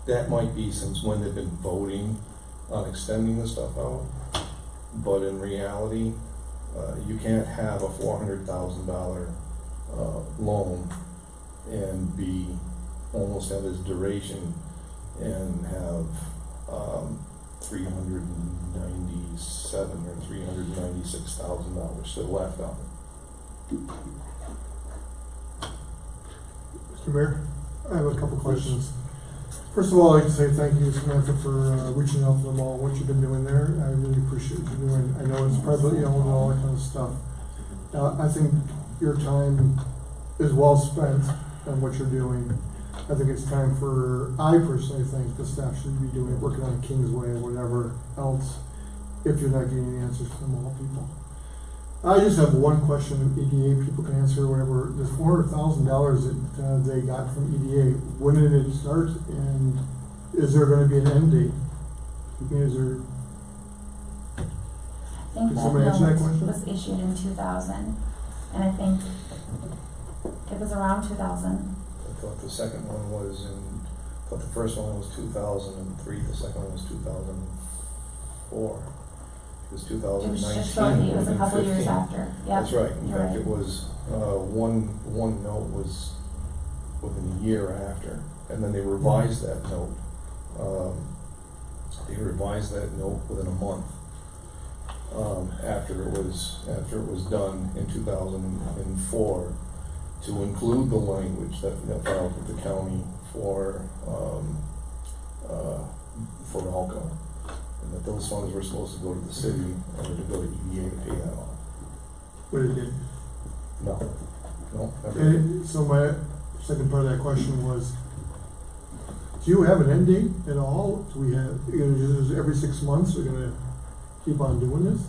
that might be since when they've been voting on extending the stuff out. But in reality, you can't have a $400,000 loan and almost have its duration and have $397,000 or $396,000 still left on it. Mr. Mayor, I have a couple questions. First of all, I'd like to say thank you, Samantha, for reaching out to them all, what you've been doing there. I really appreciate what you're doing. I know it's privately owned and all that kind of stuff. I think your time is well spent on what you're doing. I think it's time I personally think the staff should be working on Kingsway or whatever else, if you're not getting answers from all people. I just have one question, EDA people can answer, whatever, the $400,000 that they got from EDA, when did it start, and is there gonna be an end date? I mean, is there, I think Can that somebody answer that note question? was issued in 2000, and I think it was around 2000. I thought the second one was I thought the first one was 2003, the second one was 2004. It was It 2019. was just shortly, it was a and couple years 15. after. Yep, That's right. In you're fact, right. it was, one note was within a year after, and then they revised that note. They revised that note within a month, after it was done in 2004, to include the language that filed with the county for ALCO. And that those funds were supposed to go to the city and to go to EDA to pay that off. what it did? No, never. And so my second part of that question was, do you have an end date at all? Do we have, is every 6 months we're gonna keep on doing this?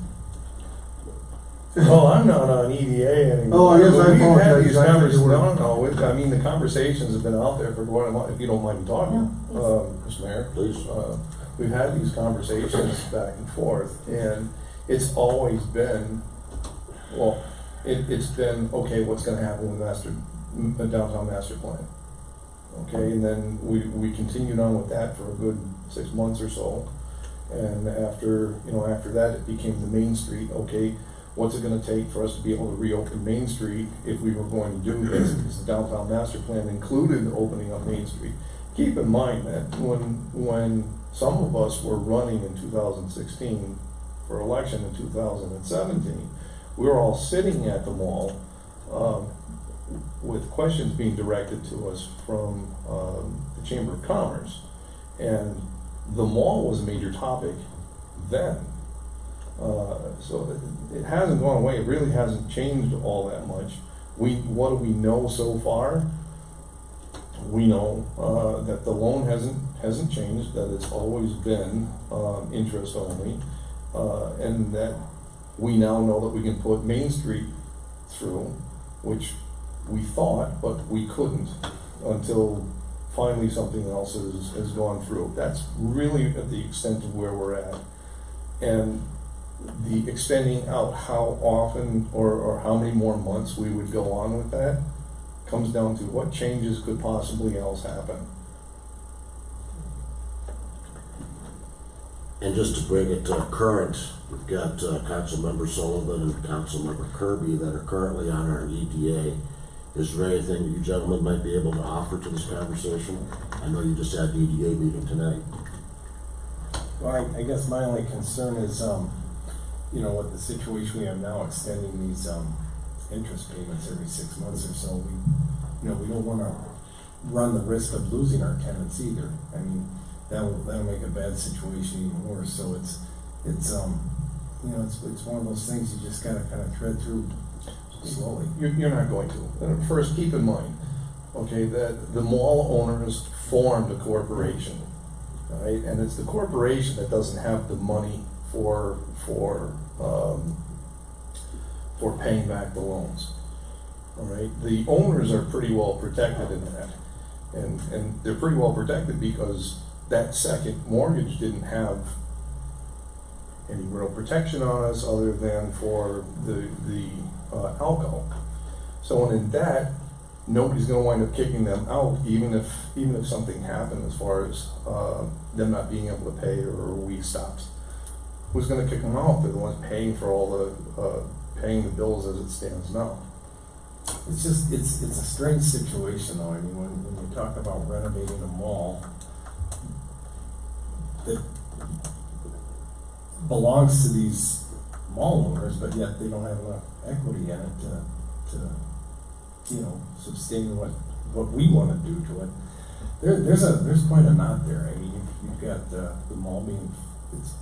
Well, I'm not on EDA anymore. Oh, I guess I We've had apologize. these I thought you were. I mean, the conversations have been out there for quite a while, if you don't mind me talking, No, Mr. Mayor. Please. We've had these conversations back and forth, and it's always been, well, it's been, okay, what's gonna happen with the downtown master plan? Okay, and then we continued on with that for a good 6 months or so. And after that, it became the Main Street. Okay, what's it gonna take for us to be able to reopen Main Street if we were going to do this? Because the downtown master plan included opening up Main Street. Keep in mind that when some of us were running in 2016 for election in 2017, we were all sitting at the mall, with questions being directed to us from the Chamber of Commerce. And the mall was a major topic then. So it hasn't gone away. It really hasn't changed all that much. What do we know so far? We know that the loan hasn't changed, that it's always been interest only, and that we now know that we can put Main Street through, which we thought, but we couldn't until finally something else has gone through. That's really at the extent of where we're at. And the extending out how often or how many more months we would go on with that comes down to what changes could possibly else happen. And just to bring it current, we've got Councilmember Sullivan and Councilmember Kirby that are currently on our EDA. Is there anything you gentlemen might be able to offer to this conversation? I know you just had the EDA meeting tonight. Well, I guess my only concern is, with the situation we have now, extending these interest payments every 6 months or so, we don't want to run the risk of losing our tenants either. I mean, that'll make a bad situation even worse. So it's one of those things you just gotta kind of thread through slowly. You're not going to. First, keep in mind, okay, that the mall owners formed a corporation, right? And it's the corporation that doesn't have the money for paying back the loans. All right, the owners are pretty well protected in that, and they're pretty well protected because that second mortgage didn't have any real protection on us other than for the alcohol. So in that, nobody's going to wind up kicking them out, even if something happened as far as them not being able to pay or a week stops. Who's going to kick them out? They're the ones paying for all the paying the bills as it stands now. It's just, it's a strange situation though. I mean, when you talk about renovating a mall that belongs to these mall owners, but yet they don't have enough equity in it to sustain what we want to do to it. There's quite a knot there. I mean, you've got the mall being, it's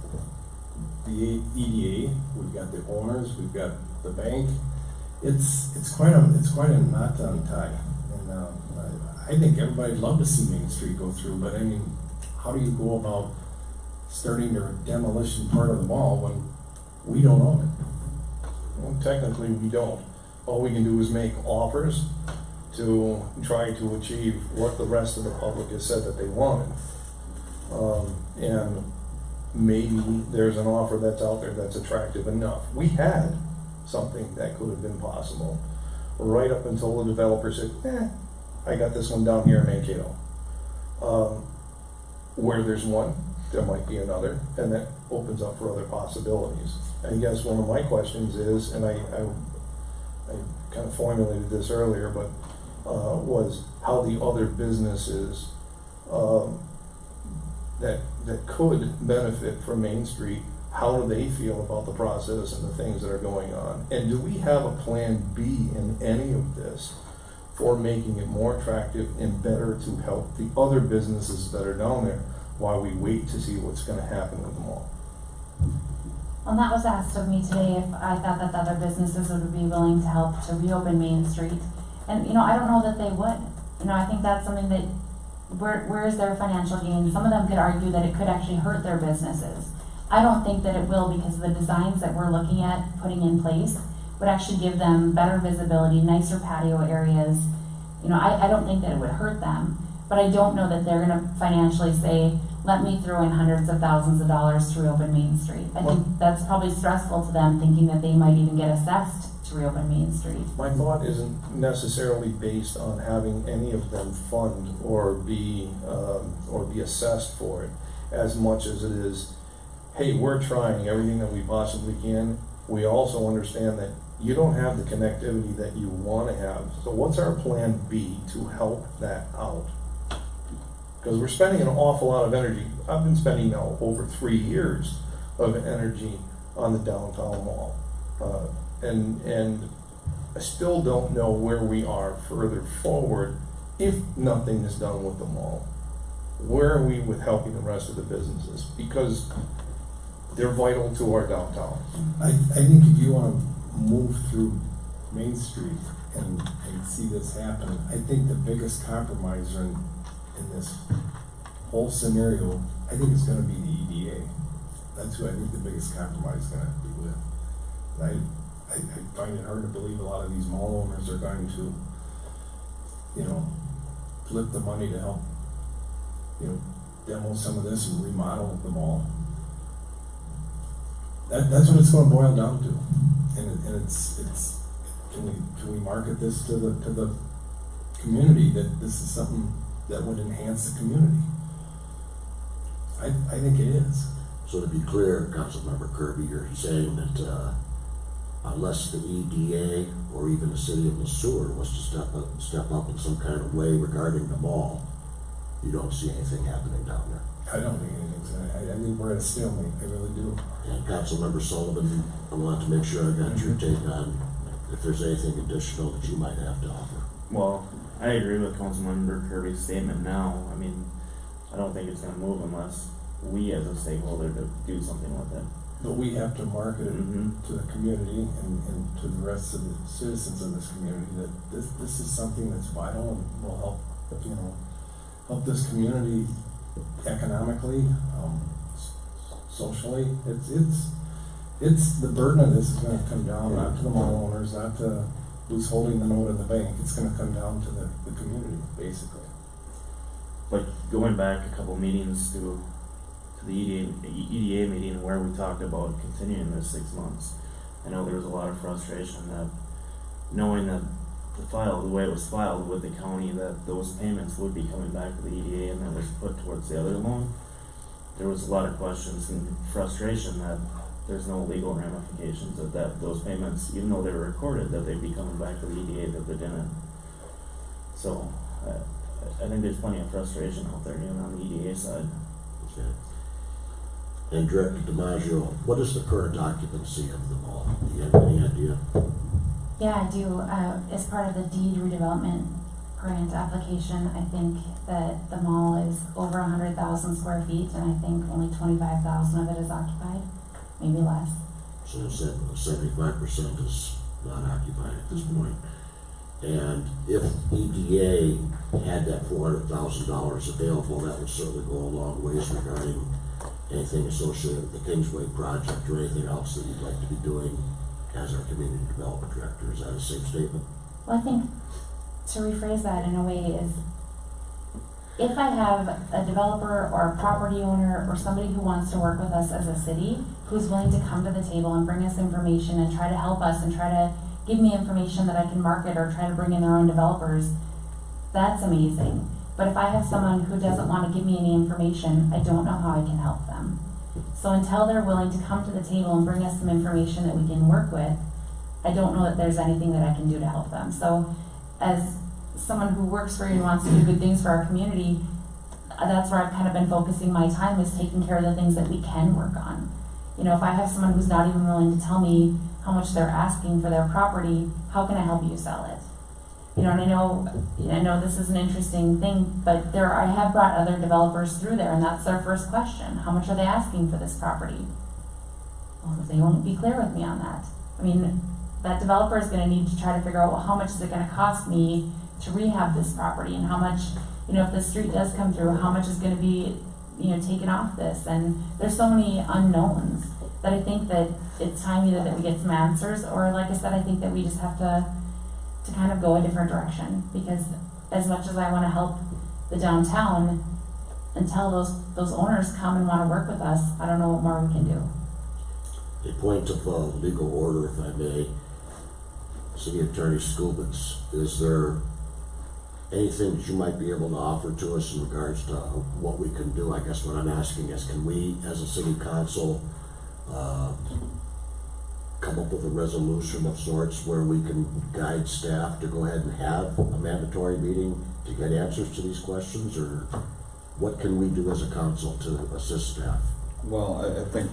the EDA, we've got the owners, we've got the bank, it's quite a knot to untie. And I think everybody'd love to see Main Street go through, but I mean, how do you go about starting the demolition part of the mall when we don't own it? Well, technically, we don't. All we can do is make offers to try to achieve what the rest of the public has said that they wanted. And maybe there's an offer that's out there that's attractive enough. We had something that could have been possible, right up until the developer said, I got this one down here in Mankato. Where there's one, there might be another, and that opens up for other possibilities. I guess one of my questions is, and I kind of formulated this earlier, but was how the other businesses that could benefit from Main Street, how do they feel about the process and the things that are going on? And do we have a plan B in any of this for making it more attractive and better to help the other businesses that are down there while we wait to see what's going to happen with them all? Well, that was asked of me today if I thought that the other businesses would be willing to help to reopen Main Street. And, I don't know that they would. I think that's something that, where is their financial gain? Some of them could argue that it could actually hurt their businesses. I don't think that it will, because the designs that we're looking at putting in place would actually give them better visibility, nicer patio areas. I don't think that it would hurt them, but I don't know that they're gonna financially say, let me throw in hundreds of thousands of dollars to reopen Main Street. I think that's probably stressful to them, thinking that they might even get assessed to reopen Main Street. My thought isn't necessarily based on having any of them fund or be assessed for it, as much as it is, hey, we're trying everything that we possibly can. We also understand that you don't have the connectivity that you want to have. So what's our plan B to help that out? Because we're spending an awful lot of energy. I've been spending now over 3 years of energy on the downtown mall. And I still don't know where we are further forward if nothing is done with the mall. Where are we with helping the rest of the businesses? Because they're vital to our downtown. I think if you want to move through Main Street and see this happen, I think the biggest compromiser in this whole scenario, I think it's going to be the EDA. That's who I think the biggest compromise is going to be with. I find it hard to believe a lot of these mall owners are going to, flip the money to help, demo some of this and remodel the mall. That's what it's going to boil down to, and it's can we market this to the community that this is something that would enhance the community? I think it is. So to be clear, Councilmember Kirby, you're saying that unless the EDA or even the city of Sueur was to step up in some kind of way regarding the mall, you don't see anything happening down there. I don't think anything's I think we're at a stalemate. I really do. And Councilmember Sullivan, I want to make sure I got your take on if there's anything additional that you might have to offer. Well, I agree with Councilmember Kirby's statement now. I mean, I don't think it's gonna move unless we as a stakeholder to do something with it. But we have to market it to the community and to the rest of the citizens of this community that this is something that's vital and will help, help this community economically, socially. It's the burden of this is going to come down not to the mall owners, not to who's holding the note in the bank. It's going to come down to the community, basically. But going back a couple meetings to the EDA meeting where we talked about continuing this 6 months, I know there was a lot of frustration that knowing that the way it was filed with the county, that those payments would be coming back to the EDA and that was put towards the other loan. There was a lot of questions and frustration that there's no legal ramifications of that those payments, even though they were recorded, that they'd be coming back to the EDA, that they didn't. So I think there's plenty of frustration out there, even on the EDA side. Okay. And Director DiMaggio, what is the current occupancy of the mall? Do you have any idea? Yeah, I do. As part of the deed redevelopment grant application, I think that the mall is over 100,000 square feet, and I think only 25,000 of it is occupied, maybe less. So 75% is not occupied at this point. And if EDA had that $400,000 available, that would certainly go a long ways regarding anything associated with the Kingsway project or anything else that you'd like to be doing as our community development director. Is that a safe statement? Well, I think to rephrase that in a way is, if I have a developer or a property owner or somebody who wants to work with us as a city, who's willing to come to the table and bring us information and try to help us and try to give me information that I can market or try to bring in their own developers, that's amazing. But if I have someone who doesn't want to give me any information, I don't know how I can help them. So until they're willing to come to the table and bring us some information that we can work with, I don't know that there's anything that I can do to help them. So as someone who works for you and wants to do good things for our community, that's where I've kind of been focusing my time, is taking care of the things that we can work on. You know, if I have someone who's not even willing to tell me how much they're asking for their property, how can I help you sell it? You know, and I know this is an interesting thing, but I have brought other developers through there, and that's their first question. How much are they asking for this property? Well, they won't be clear with me on that. I mean, that developer is going to need to try to figure out, well, how much is it going to cost me to rehab this property, and how much, you know, if the street does come through, how much is going to be, you know, taken off this? And there's so many unknowns that I think that it's time either that we get some answers, or like I said, I think that we just have to kind of go a different direction, because as much as I want to help the downtown, until those owners come and want to work with us, I don't know what more we can do. A point of legal order, if I may. City Attorney Skubitz, is there anything that you might be able to offer to us in regards to what we can do? I guess what I'm asking is, can we, as a city council, come up with a resolution of sorts where we can guide staff to go ahead and have a mandatory meeting to get answers to these questions, or what can we do as a council to assist staff? Well, I think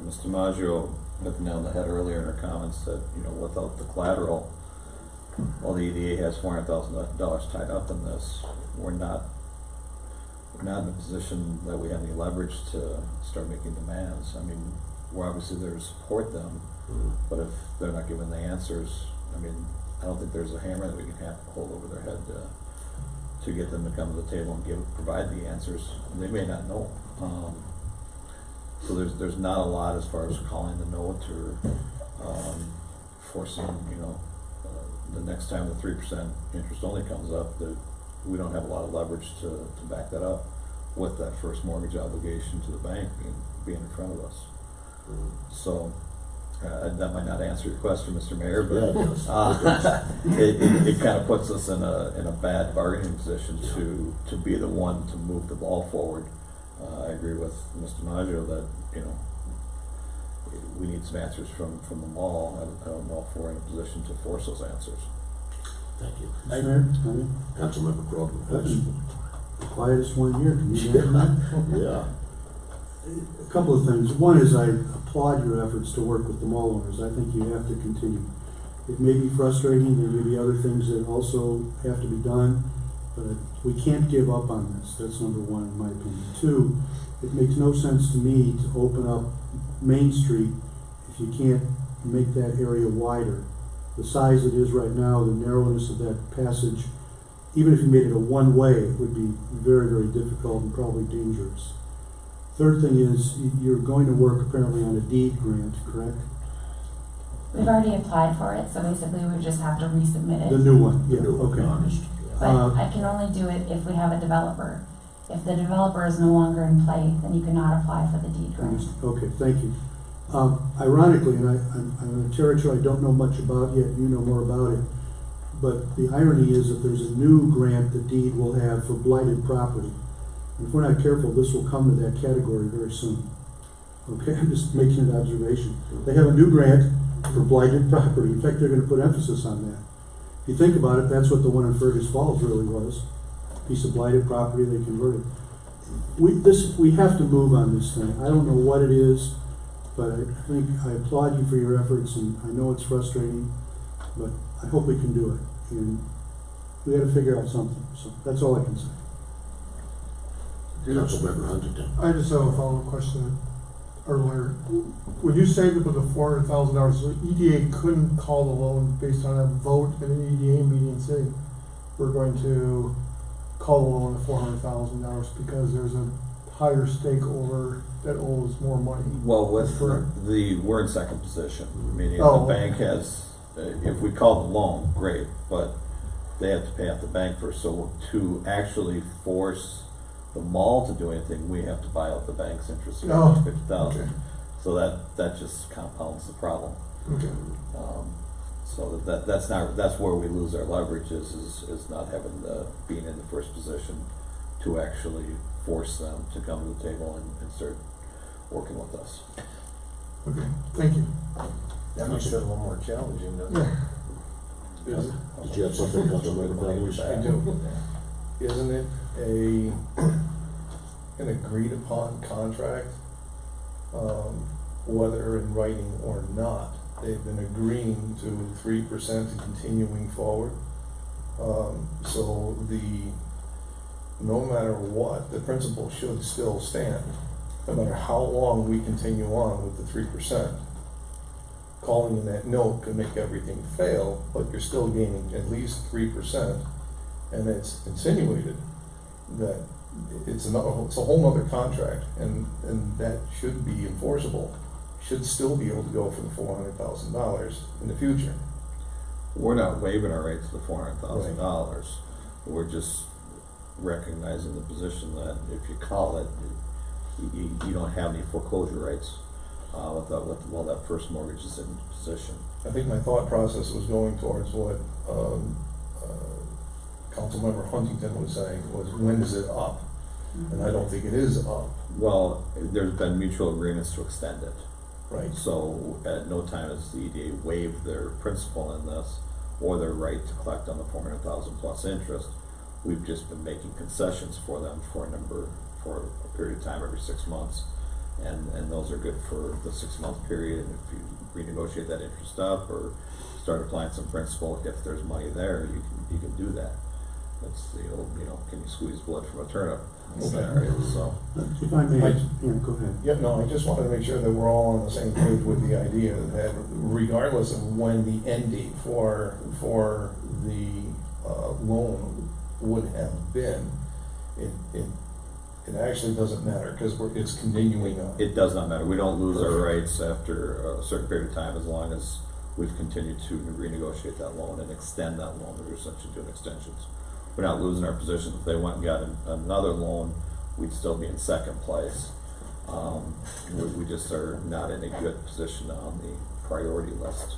Mr. Maggio hit the nail on the head earlier in her comments that, you know, without the collateral, while the EDA has $400,000 tied up in this, we're not in a position that we have any leverage to start making demands. I mean, we're obviously there to support them, but if they're not given the answers, I mean, I don't think there's a hammer that we can hold over their head to get them to come to the table and provide the answers. And they may not know. So there's not a lot as far as calling the note or forcing, you know, the next time the 3% interest only comes up, that we don't have a lot of leverage to back that up with that first mortgage obligation to the bank being in front of us. So that might not answer your question, Mr. Mayor, but it kind of puts us in a bad bargaining position to be the one to move the ball forward. I agree with Mr. Maggio that, you know, we need some answers from them all. I don't know if we're in a position to force those answers. Thank you. Councilmember Grogan, please. The quietest one here. Can you hear that? Yeah. A couple of things. One is, I applaud your efforts to work with the mall owners. I think you have to continue. It may be frustrating. There may be other things that also have to be done, but we can't give up on this. That's number one, in my opinion. Two, it makes no sense to me to open up Main Street if you can't make that area wider. The size it is right now, the narrowness of that passage, even if you made it a one-way, it would be very, very difficult and probably dangerous. Third thing is, you're going to work apparently on a deed grant, correct? We've already applied for it, so basically we just have to resubmit it. The new one, yeah, okay. But I can only do it if we have a developer. If the developer is no longer in play, then you cannot apply for the deed grant. Okay, thank you. Ironically, and I'm in a territory I don't know much about yet, you know more about it, but the irony is that there's a new grant the deed will have for blighted property. And if we're not careful, this will come to that category very soon. Okay, I'm just making an observation. They have a new grant for blighted property. In fact, they're going to put emphasis on that. If you think about it, that's what the one in Fergus Falls really was. A piece of blighted property they converted. We have to move on this thing. I don't know what it is, but I applaud you for your efforts, and I know it's frustrating, but I hope we can do it. And we got to figure out something. So that's all I can say. Councilmember Huntington. I just have a follow-up question. earlier. When you say that with the $400,000, so EDA couldn't call the loan based on a vote in an EDA meeting and say, we're going to call the loan at $400,000 because there's a higher stakeholder that owes more money. Well, with Correct. we're in second position, meaning Oh, the okay. bank has, if we call the loan, great, but they have to pay off the bank first. So to actually force the mall to do anything, we have to buy out the bank's interest rate Oh, of 50,000. okay. So that just compounds the problem. Okay. So that's where we lose our leverage is not having being in the first position to actually force them to come to the table and start working with us. Okay, thank you. That makes it a little more challenging, doesn't it? Yeah. Did you have something, Councilmember Flanders? I do. Isn't it an agreed upon contract, whether in writing or not? They've been agreeing to 3% and continuing forward. So no matter what, the principle should still stand, no matter how long we continue on with the 3%. Calling in that note could make everything fail, but you're still gaining at least 3%. And it's insinuated that it's a whole other contract, and that should be enforceable. Should still be able to go for the $400,000 in the future. We're not waiving our right to the $400,000. We're just recognizing the position that if you call it, you don't have any foreclosure rights while that first mortgage is in position. I think my thought process was going towards what Councilmember Huntington was saying, was when is it up? And I don't think it is up. Well, there's been mutual agreements to extend it. Right. So at no time has the EDA waived their principal in this or their right to collect on the $400,000 plus interest. We've just been making concessions for them for a period of time every 6 months. And those are good for the 6 month period. And if you renegotiate that interest up or start applying some principal, if there's money there, you can do that. That's the old, can you squeeze blood from a turnip scenario, so. If I may, yeah, go ahead. Yeah, no, I just wanted to make sure that we're all on the same page with the idea that regardless of when the end date for the loan would have been, it actually doesn't matter because it's continuing on. It does not matter. We don't lose our rights after a certain period of time as long as we've continued to renegotiate that loan and extend that loan. We're essentially doing extensions. We're not losing our position. If they went and got another loan, we'd still be in second place. We just are not in a good position on the priority list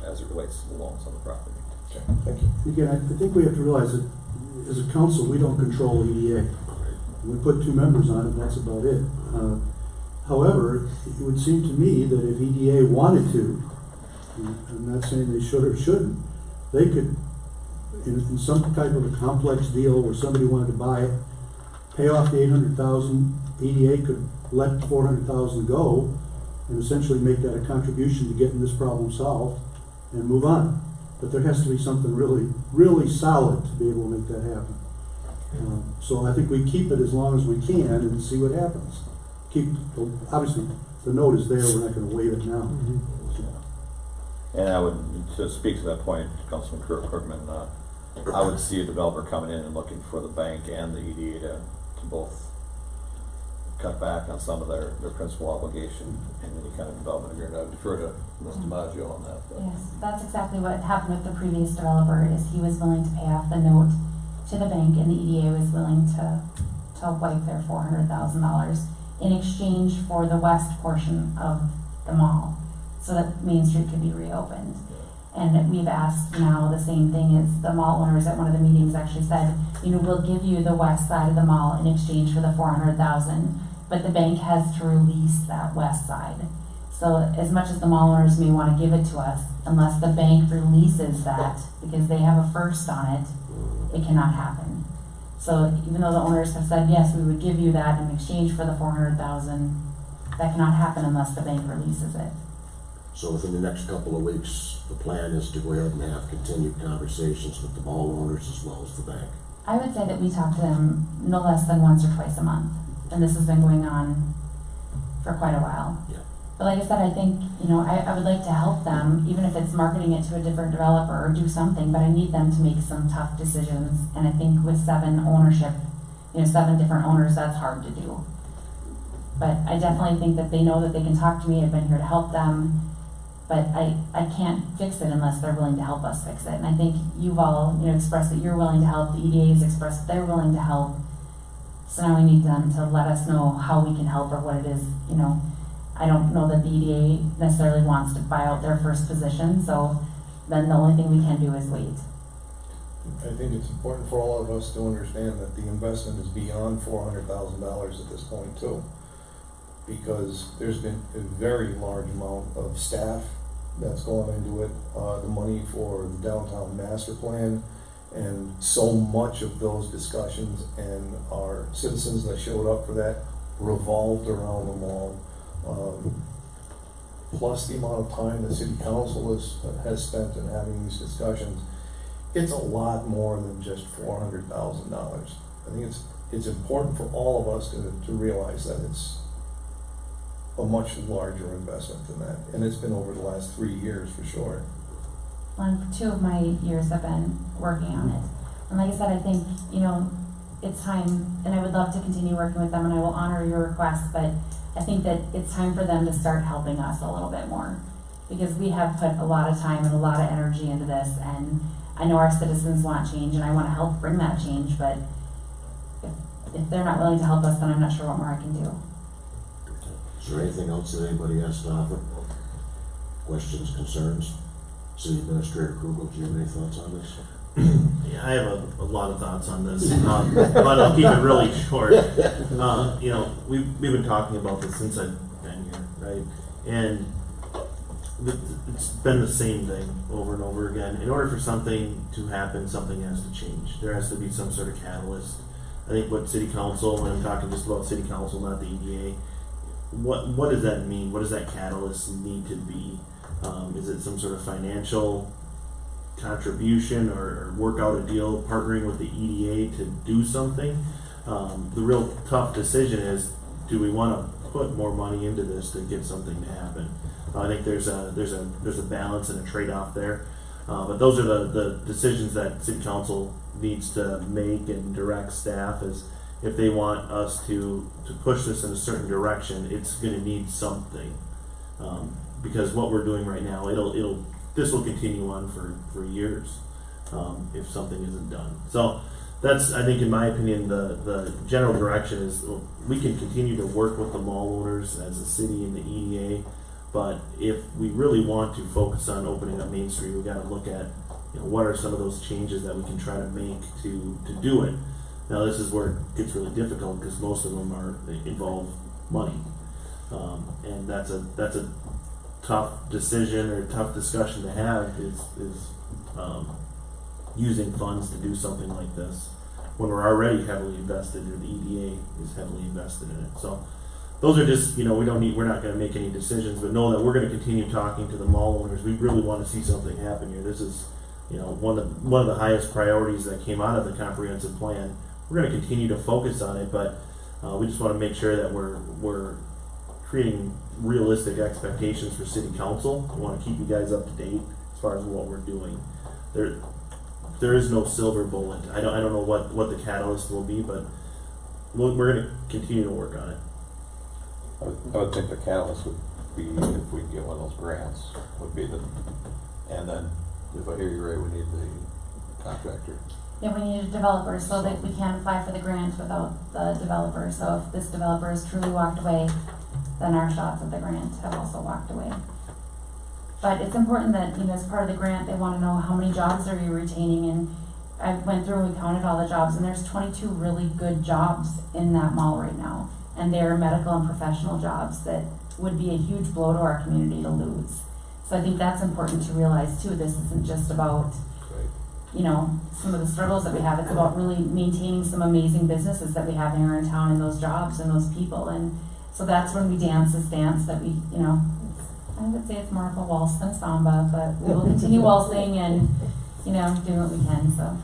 as it relates to the loans on the property. Okay, thank you. Again, I think we have to realize that as a council, we don't control EDA. We put 2 members on it, and that's about it. However, it would seem to me that if EDA wanted to, I'm not saying they should or shouldn't, they could, in some type of a complex deal where somebody wanted to buy it, pay off the $800,000, EDA could let $400,000 go and essentially make that a contribution to getting this problem solved and move on. But there has to be something really, really solid to be able to make that happen. So I think we keep it as long as we can and see what happens. Obviously, the note is there, we're not gonna waive it now. And I would, to speak to that point, Councilman Kirkman, I would see a developer coming in and looking for the bank and the EDA to both cut back on some of their principal obligation in any kind of development agreement. I would defer to Mr. Maggio on that. Yes, that's exactly what happened with the previous developer, is he was willing to pay off the note to the bank, and the EDA was willing to wipe their $400,000 in exchange for the west portion of the mall, so that Main Street could be reopened. And we've asked now the same thing as the mall owners at one of the meetings actually said, we'll give you the west side of the mall in exchange for the $400,000, but the bank has to release that west side. So as much as the mall owners may want to give it to us, unless the bank releases that, because they have a first on it, it cannot happen. So even though the owners have said, yes, we would give you that in exchange for the $400,000, that cannot happen unless the bank releases it. So within the next couple of weeks, the plan is to go ahead and have continued conversations with the mall owners as well as the bank. I would say that we talk to them no less than once or twice a month. And this has been going on for quite a while. Yeah. But like I said, I think, you know, I would like to help them, even if it's marketing it to a different developer or do something, but I need them to make some tough decisions. And I think with 7 different owners, that's hard to do. But I definitely think that they know that they can talk to me. I've been here to help them. But I can't fix it unless they're willing to help us fix it. And I think you've all, expressed that you're willing to help. The EDA has expressed that they're willing to help. So now we need them to let us know how we can help or what it is, I don't know that the EDA necessarily wants to buy out their first position, so then the only thing we can do is wait. I think it's important for all of us to understand that the investment is beyond $400,000 at this point too. Because there's been a very large amount of staff that's gone into it, the money for the downtown master plan, and so much of those discussions and our citizens that showed up for that revolved around the mall. Plus the amount of time the city council has spent in having these discussions, it's a lot more than just $400,000. I think it's important for all of us to realize that it's a much larger investment than that, and it's been over the last 3 years for sure. Well, 2 of my years have been working on it, and like I said, I think it's time, and I would love to continue working with them, and I will honor your requests, but I think that it's time for them to start helping us a little bit more, because we have put a lot of time and a lot of energy into this, and I know our citizens want change, and I want to help bring that change, but if they're not willing to help us, then I'm not sure what more I can do. Is there anything else that anybody has to offer? Questions, concerns? City Administrator Krugel, do you have any thoughts on this? Yeah, I have a lot of thoughts on this, but I'll keep it really short. We've been talking about this since I've been here, right? And it's been the same thing over and over again. In order for something to happen, something has to change. There has to be some sort of catalyst. I think what City Council, and I'm talking just about City Council, not the EDA, what does that mean? What does that catalyst need to be? Is it some sort of financial contribution or work out a deal partnering with the EDA to do something? The real tough decision is, do we want to put more money into this to get something to happen? I think there's a balance and a trade-off there, but those are the decisions that City Council needs to make and direct staff. Is if they want us to push this in a certain direction, it's going to need something, because what we're doing right now, this will continue on for years if something isn't done. So that's, I think, in my opinion, the general direction is we can continue to work with the mall owners as a city and the EDA, but if we really want to focus on opening up Main Street, we've got to look at what are some of those changes that we can try to make to do it. Now this is where it gets really difficult because most of them involve money, and that's a tough decision or tough discussion to have is using funds to do something like this when we're already heavily invested, or the EDA is heavily invested in it. So those are just, we're not going to make any decisions, but know that we're going to continue talking to the mall owners. We really want to see something happen here. This is, one of the highest priorities that came out of the comprehensive plan. We're going to continue to focus on it, but we just want to make sure that we're creating realistic expectations for City Council. We want to keep you guys up to date as far as what we're doing. There is no silver bullet. I don't know what the catalyst will be, but we're going to continue to work on it. I would think the catalyst would be if we get one of those grants, and then, if I hear you right, we need the contractor. Yeah, we need a developer, so that we can't apply for the grant without the developer. So if this developer has truly walked away, then our shots of the grant have also walked away. But it's important that, as part of the grant, they want to know how many jobs are you retaining. And I went through and we counted all the jobs, and there's 22 really good jobs in that mall right now. And they're medical and professional jobs that would be a huge blow to our community to lose. So I think that's important to realize too. This isn't just about, some of the struggles that we have. It's about really maintaining some amazing businesses that we have here in town, and those jobs and those people. And so that's when we dance this dance that we, I would say it's more of a waltz than a samba, but we will continue waltzing and, doing what we can, so.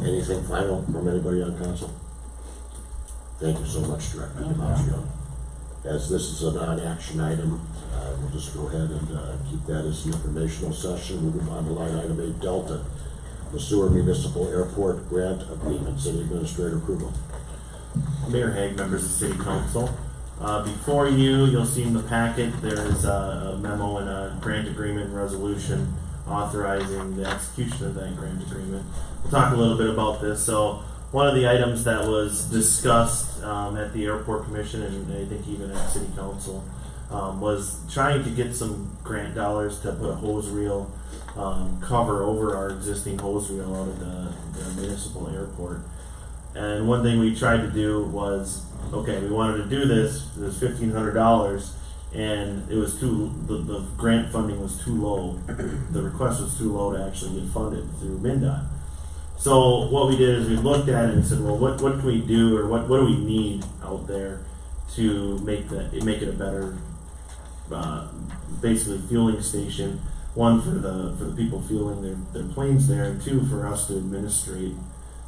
Anything final from anybody on council? Thank you so much, Director DiMaggio. as this is a non-action item, we'll just go ahead and keep that as an informational session. We'll move on to line item 8 Delta, the Sueur Municipal Airport Grant Agreement, City Administrator approval. Mayor Hague, members of City Council. Before you'll see in the packet, there is a memo and a grant agreement resolution authorizing the execution of that grant agreement. We'll talk a little bit about this. So one of the items that was discussed at the Airport Commission, and I think even at City Council, was trying to get some grant dollars to put a hose reel cover over our existing hose reel out of the municipal airport. And one thing we tried to do was, okay, we wanted to do this. It was $1,500, and it was the grant funding was too low. The request was too low to actually get funded through MnDOT. So what we did is we looked at it and said, well, what can we do, or what do we need out there to make it a better, basically fueling station. One for the people fueling their planes there, and two for us to administrate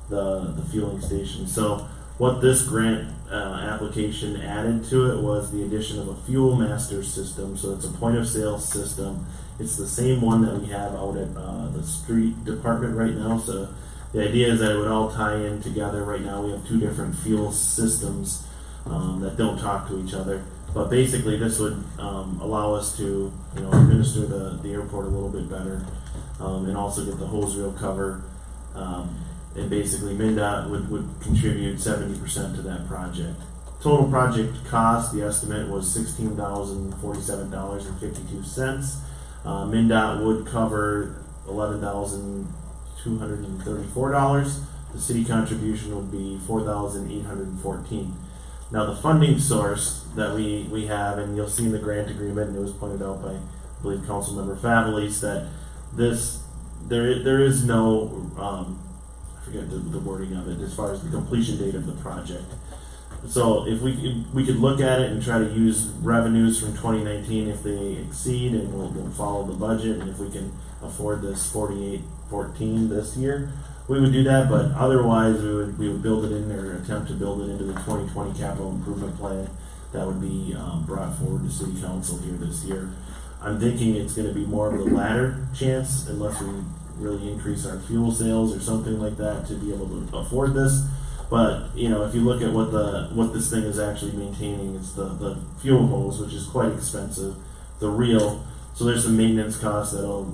the fueling station. So what this grant application added to it was the addition of a fuel master system. So it's a point of sale system. It's the same one that we have out at the street department right now. So the idea is that it would all tie in together. Right now we have two different fuel systems that don't talk to each other. But basically this would allow us to administer the airport a little bit better, and also get the hose reel cover. And basically MnDOT would contribute 70% to that project. Total project cost, the estimate was $16,047.52. MnDOT would cover $11,234. The city contribution would be $4,814. Now the funding source that we have, and you'll see in the grant agreement, and it was pointed out by, I believe, Councilmember Favalis, that there is no I forget the wording of it as far as the completion date of the project. So if we could look at it and try to use revenues from 2019 if they exceed, and we'll follow the budget, and if we can afford this 4814 this year, we would do that. But otherwise we would build it in, or attempt to build it into the 2020 capital improvement plan that would be brought forward to City Council here this year. I'm thinking it's going to be more of the latter chance, unless we really increase our fuel sales or something like that to be able to afford this. But if you look at what this thing is actually maintaining, it's the fuel hose, which is quite expensive, the reel. So there's some maintenance costs that'll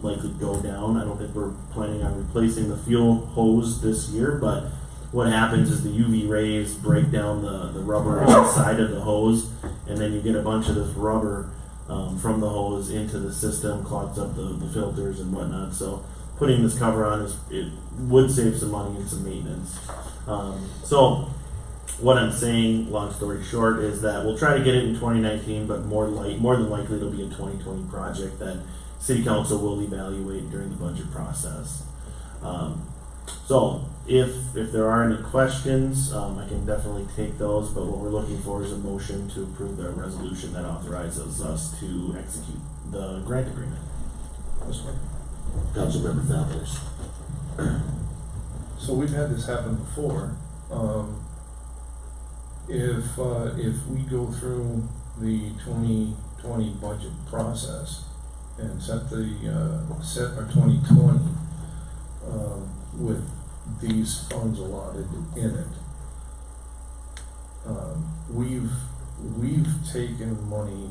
likely go down. I don't think we're planning on replacing the fuel hose this year, but what happens is the UV rays break down the rubber inside of the hose, and then you get a bunch of this rubber from the hose into the system, clogs up the filters and whatnot. So putting this cover on it would save some money and some maintenance. So what I'm saying, long story short, is that we'll try to get it in 2019, but more than likely it'll be a 2020 project that City Council will evaluate during the budget process. So if there are any questions, I can definitely take those, but what we're looking for is a motion to approve the resolution that authorizes us to execute the grant agreement. Councilmember Favalis. So we've had this happen before. If we go through the 2020 budget process and set our 2020 with these funds allotted in it, we've taken money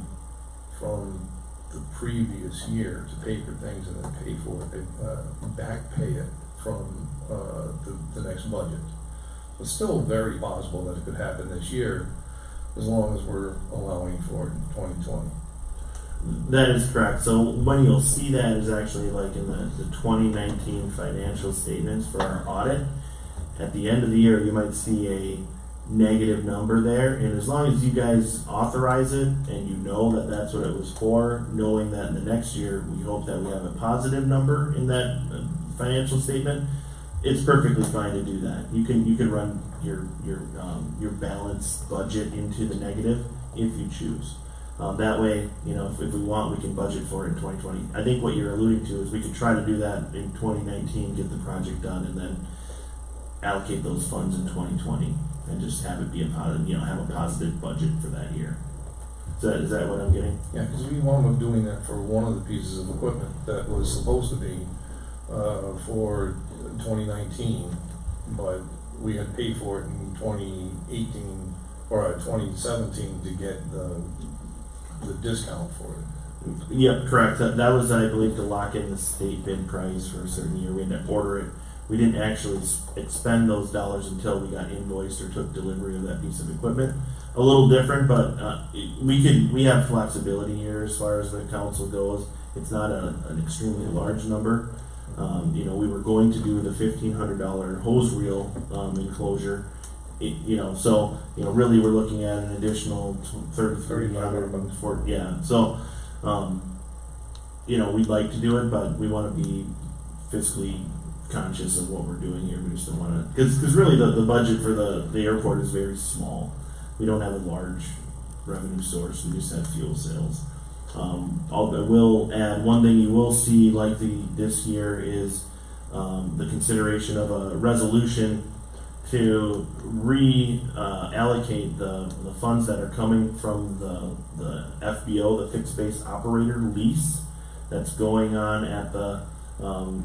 from the previous year to pay for things and then pay for it, back pay it from the next budget. It's still very possible that it could happen this year, as long as we're allowing for it in 2020. That is correct. So when you'll see that is actually like in the 2019 financial statements for our audit. At the end of the year, you might see a negative number there, and as long as you guys authorize it and you know that that's what it was for, knowing that in the next year we hope that we have a positive number in that financial statement, it's perfectly fine to do that. You can run your balanced budget into the negative if you choose. That way, if we want, we can budget for it in 2020. I think what you're alluding to is we could try to do that in 2019, get the project done, and then allocate those funds in 2020, and just have it be have a positive budget for that year. Is that what I'm getting? Yeah, because we wound up doing that for one of the pieces of equipment that was supposed to be for 2019, but we had paid for it in 2018 or 2017 to get the discount for it. Yep, correct. That was, I believe, to lock in the state bid price for a certain year. We had to order it. We didn't actually expend those dollars until we got invoiced or took delivery of that piece of equipment. A little different, but we have flexibility here as far as the council goes. It's not an extremely large number. We were going to do the $1,500 hose reel enclosure. Really we're looking at an additional $3,500. Yeah. So, we'd like to do it, but we want to be fiscally conscious of what we're doing here. We just don't want to, because really the budget for the airport is very small. We don't have a large revenue source. We just have fuel sales. I will add one thing you will see likely this year is the consideration of a resolution to reallocate the funds that are coming from the FBO, the fixed base operator lease that's going on at the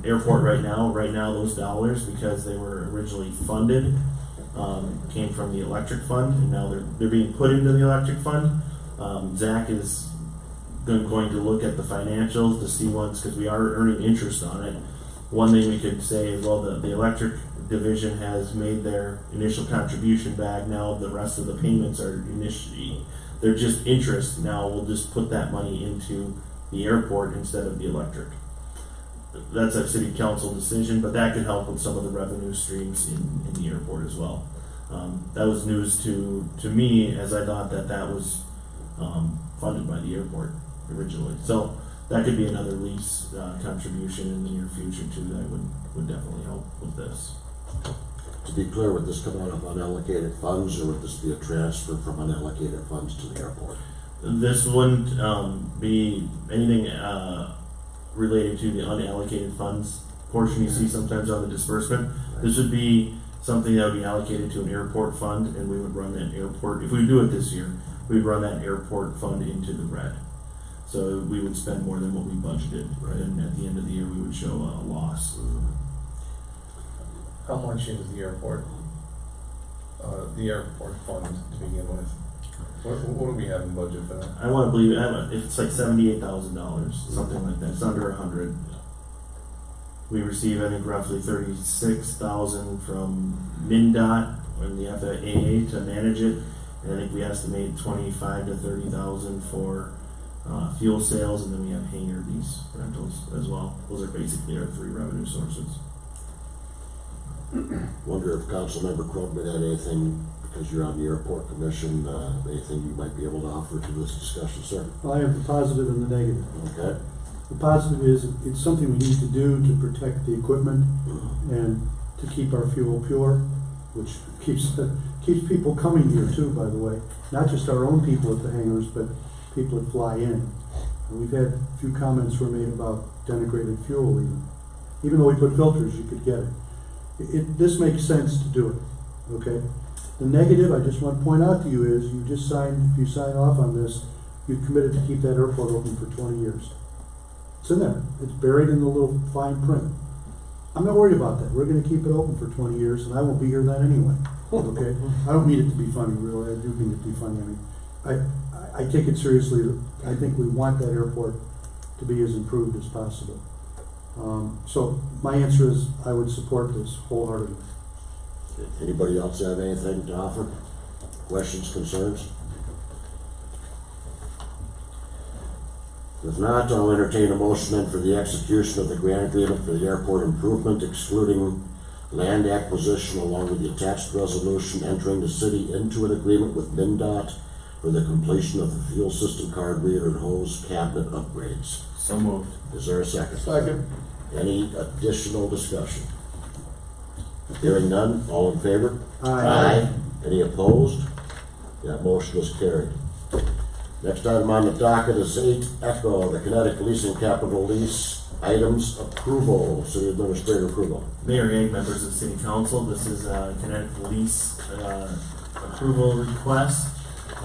airport right now. Right now, those dollars, because they were originally funded, came from the electric fund, and now they're being put into the electric fund. Zach is going to look at the financials to see once, because we are earning interest on it. One thing we could say is, well, the electric division has made their initial contribution back. Now the rest of the payments are they're just interest. Now we'll just put that money into the airport instead of the electric. That's a city council decision, but that could help with some of the revenue streams in the airport as well. That was news to me, as I thought that was funded by the airport originally. So that could be another lease contribution in the near future too. That would definitely help with this. To be clear, would this come out of unallocated funds, or would this be a transfer from unallocated funds to the airport? This wouldn't be anything related to the unallocated funds portion you see sometimes on the disbursement. This would be something that would be allocated to an airport fund, and we would run that airport, if we do it this year, we'd run that airport fund into the red. So we would spend more than what we budgeted, right? And at the end of the year, we would show a loss. How much is the airport fund to begin with? What do we have in budget for that? I want to believe it's like $78,000, something like that. It's under 100. We receive, I think, roughly $36,000 from MnDOT and the FAA to manage it, and I think we estimate $25,000 to $30,000 for fuel sales, and then we have hangar lease rentals as well. Those are basically our three revenue sources. Wonder if Councilmember Krogman had anything, because you're on the airport commission, anything you might be able to offer to this discussion, sir? Well, I have the positive and the negative. Okay. The positive is it's something we need to do to protect the equipment and to keep our fuel pure, which keeps people coming here too, by the way. Not just our own people at the hangars, but people that fly in. And we've had a few comments were made about denigrated fuel even though we put filters, you could get it. This makes sense to do it, okay? The negative, I just want to point out to you, is if you sign off on this, you've committed to keep that airport open for 20 years. It's in there. It's buried in the little fine print. I'm not worried about that. We're going to keep it open for 20 years, and I won't be here then anyway, okay? I don't mean it to be funny, really. I do mean it to be funny. I mean, I take it seriously. I think we want that airport to be as improved as possible. So my answer is I would support this wholeheartedly. Anybody else have anything to offer? Questions, concerns? If not, I'll entertain a motion then for the execution of the grant agreement for the airport improvement, excluding land acquisition, along with the attached resolution entering the city into an agreement with MnDOT for the completion of the fuel system card reader and hose cabinet upgrades. So moved. Is there a second? Second. Any additional discussion? Hearing none, all in favor? Aye. Any opposed? That motion is carried. Next item on the docket is 8 Echo, the Kinetic Leasing Capital Lease Items Approval, City Administrator approval. Mayor Haig, members of City Council, this is a Kinetic lease approval request.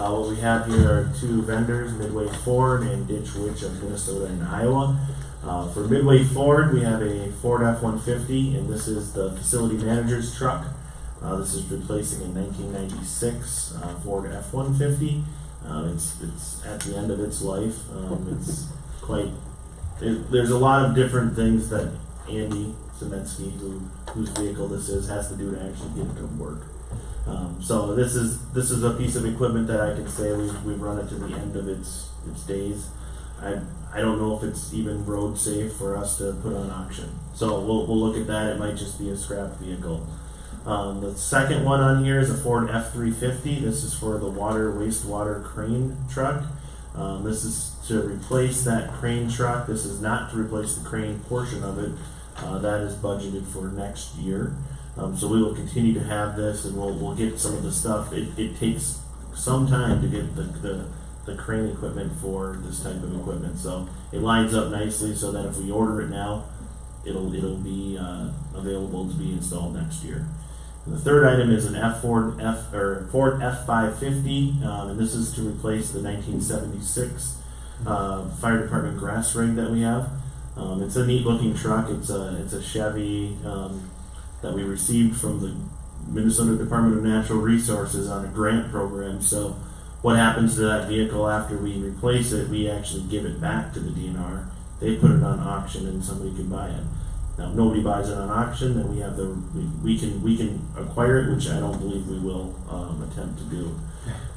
What we have here are two vendors, Midway Ford and Ditch Witch of Minnesota and Iowa. For Midway Ford, we have a Ford F-150, and this is the facility manager's truck. This is replacing a 1996 Ford F-150. It's at the end of its life. It's quite. There's a lot of different things that Andy Semetsky, whose vehicle this is, has to do to actually get it to work. So this is a piece of equipment that I can say we've run it to the end of its days. I don't know if it's even road safe for us to put on auction. So we'll look at that. It might just be a scrap vehicle. The second one on here is a Ford F-350. This is for the wastewater crane truck. This is to replace that crane truck. This is not to replace the crane portion of it. That is budgeted for next year. So we will continue to have this, and we'll get some of the stuff. It takes some time to get the crane equipment for this type of equipment. So it lines up nicely so that if we order it now, it'll be available to be installed next year. And the third item is an Ford F-550, and this is to replace the 1976 fire department grass rig that we have. It's a neat looking truck. It's a Chevy that we received from the Minnesota Department of Natural Resources on a grant program. So what happens to that vehicle after we replace it? We actually give it back to the DNR. They put it on auction and somebody can buy it. Now, if nobody buys it on auction, then we can acquire it, which I don't believe we will attempt to do.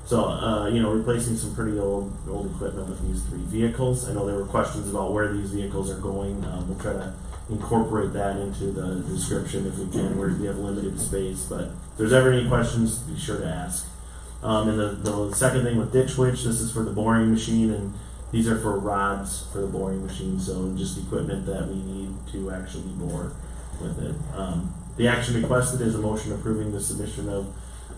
So, replacing some pretty old equipment with these three vehicles. I know there were questions about where these vehicles are going. We'll try to incorporate that into the description if we can. We have limited space, but if there's ever any questions, be sure to ask. And the second thing with Ditch Witch, this is for the boring machine, and these are for rods for the boring machine, so just equipment that we need to actually bore with it. The action requested is a motion approving the submission of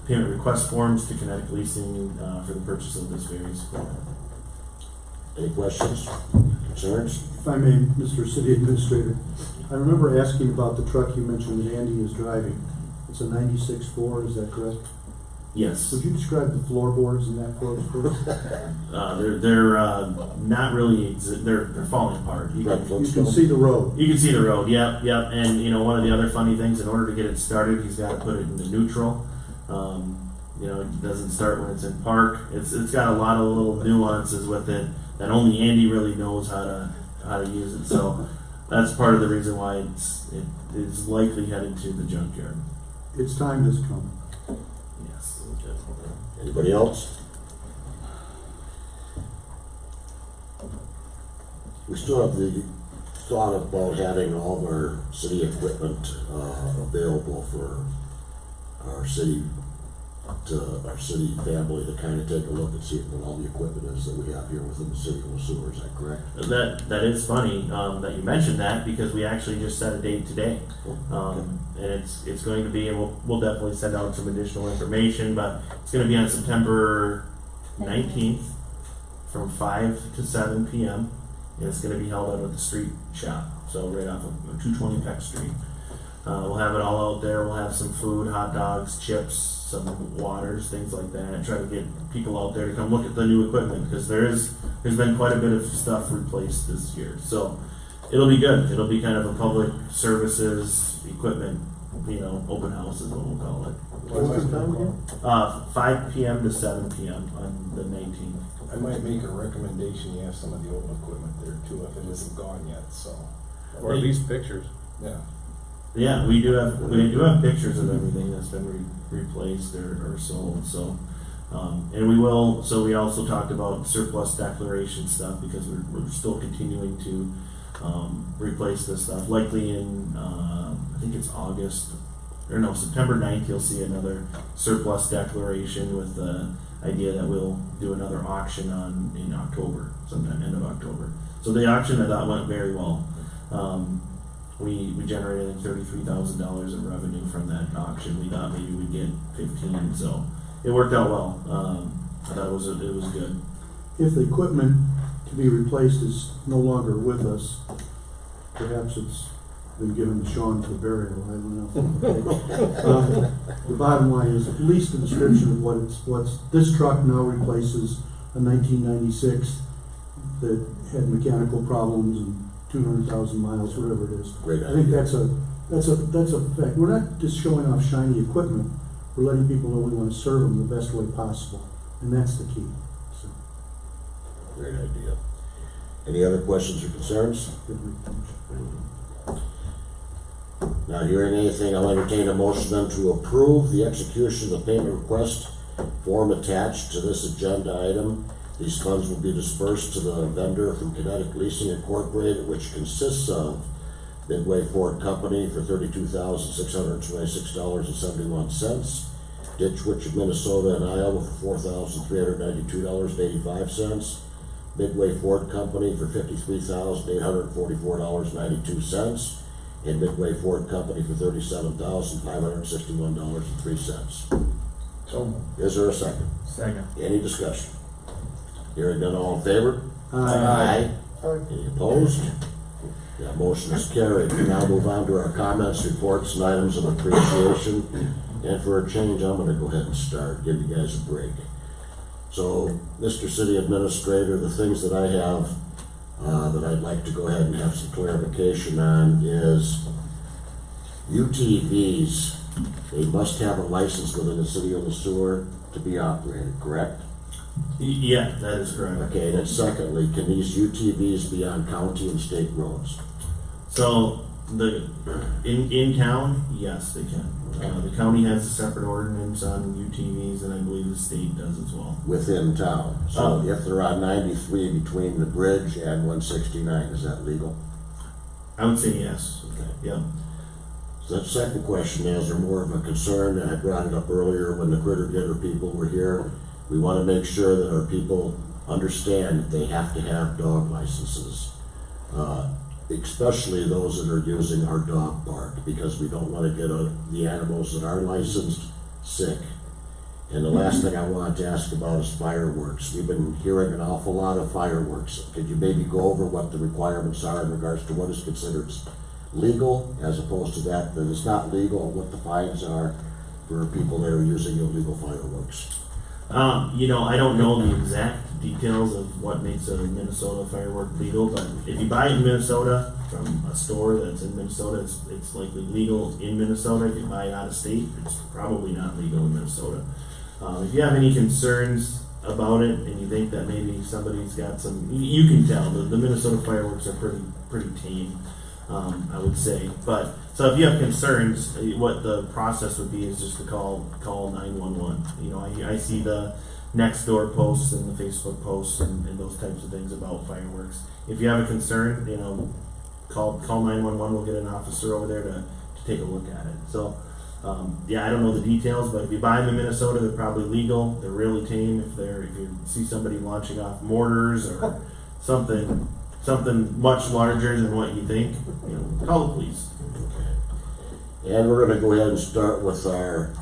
payment request forms to Kinetic Leasing for the purchase of this various equipment. Any questions, concerns? If I may, Mr. City Administrator, I remember asking about the truck you mentioned that Andy is driving. It's a 96 Ford, is that correct? Yes. Would you describe the floorboards in that Ford first? They're not really. They're falling apart. You can see the road. You can see the road. Yep. And one of the other funny things, in order to get it started, he's got to put it into neutral. It doesn't start when it's in park. It's got a lot of little nuances with it that only Andy really knows how to use it. So that's part of the reason why it is likely headed to the junkyard. Its time has come. Yes, definitely. Anybody else? We still have the thought about having all of our city equipment available for our city family to kind of take a look and see what all the equipment is that we have here within the city of Sueur. Is that correct? That is funny that you mentioned that, because we actually just set a date today, and it's going to be, and we'll definitely send out some additional information, but it's going to be on September 19th from 5 to 7 p.m. and it's going to be held out at the street shop, so right off of 220 Peck Street. We'll have it all out there. We'll have some food, hot dogs, chips, some waters, things like that. Try to get people out there to come look at the new equipment, because there's been quite a bit of stuff replaced this year. So it'll be good. It'll be kind of a public services equipment, open house is what we'll call it. What's the time again? 5 p.m. to 7 p.m. on the 19th. I might make a recommendation. You have some of the old equipment there too, if it isn't gone yet. So, or at least pictures. Yeah. Yeah, we do have pictures of everything that's been replaced or sold. So, and we will. So we also talked about surplus declaration stuff, because we're still continuing to replace this stuff. Likely in I think it's September 9th. You'll see another surplus declaration with the idea that we'll do another auction in October, sometime end of October. So the auction, I thought, went very well. We generated $33,000 of revenue from that auction. We thought maybe we'd get 15, so it worked out well. I thought it was good. If the equipment to be replaced is no longer with us, perhaps it's been given to Sean for burial, I don't know. The bottom line is at least a description of what's, this truck now replaces a 1996 that had mechanical problems and 200,000 miles, whatever it is. Great I think idea. that's a fact. We're not just showing off shiny equipment, we're letting people know we want to serve them the best way possible, and that's the key. So, Great idea. Any other questions or concerns? Not hearing anything, I'll entertain a motion then to approve the execution of the payment request form attached to this agenda item. These funds will be dispersed to the vendor from Kinetic Leasing Incorporated, which consists of Midway Ford Company for $32,626.71, Ditch Witch of Minnesota and Iowa for $4,392.85, Midway Ford Company for $53,844.92, and Midway Ford Company for $37,561.03. So, Is there a second? Second. Any discussion? Hearing none, all in favor? Aye. Any opposed? That motion is carried. We now move on to our comments, reports, and items of appreciation. And for a change, I'm gonna go ahead and start, give you guys a break. So, Mr. City Administrator, the things that I have, that I'd like to go ahead and have some clarification on is UTVs, they must have a license within the city of Sueur to be operated, correct? Yeah, that is correct. Okay, and then secondly, can these UTVs be on county and state roads? So in town, yes, they can. The county has a separate ordinance on UTVs, and I believe the state does as well. Within town, so if they're on 93 between the bridge and 169, is that legal? I would say yes. Okay. Yeah. So that second question is, or more of a concern, and I brought it up earlier when the Critter Getter people were here. We want to make sure that our people understand that they have to have dog licenses, especially those that are using our dog park, because we don't want to get the animals that are licensed sick. And the last thing I wanted to ask about is fireworks. We've been hearing an awful lot of fireworks. Could you maybe go over what the requirements are in regards to what is considered legal as opposed to that it's not legal, what the fines are for people that are using illegal fireworks? I don't know the exact details of what makes a Minnesota firework legal, but if you buy it in Minnesota from a store that's in Minnesota, it's likely legal in Minnesota. If you buy it out of state, it's probably not legal in Minnesota. If you have any concerns about it and you think that maybe somebody's got some, you can tell the Minnesota fireworks are pretty tame, I would say. But so if you have concerns, what the process would be is just to call 911. I see the next door posts and the Facebook posts and those types of things about fireworks. If you have a concern, call 911. We'll get an officer over there to take a look at it. So I don't know the details, but if you buy them in Minnesota, they're probably legal. They're really tame. If you see somebody launching off mortars or something much larger than what you think, call the police. Okay. And we're going to go ahead and start with our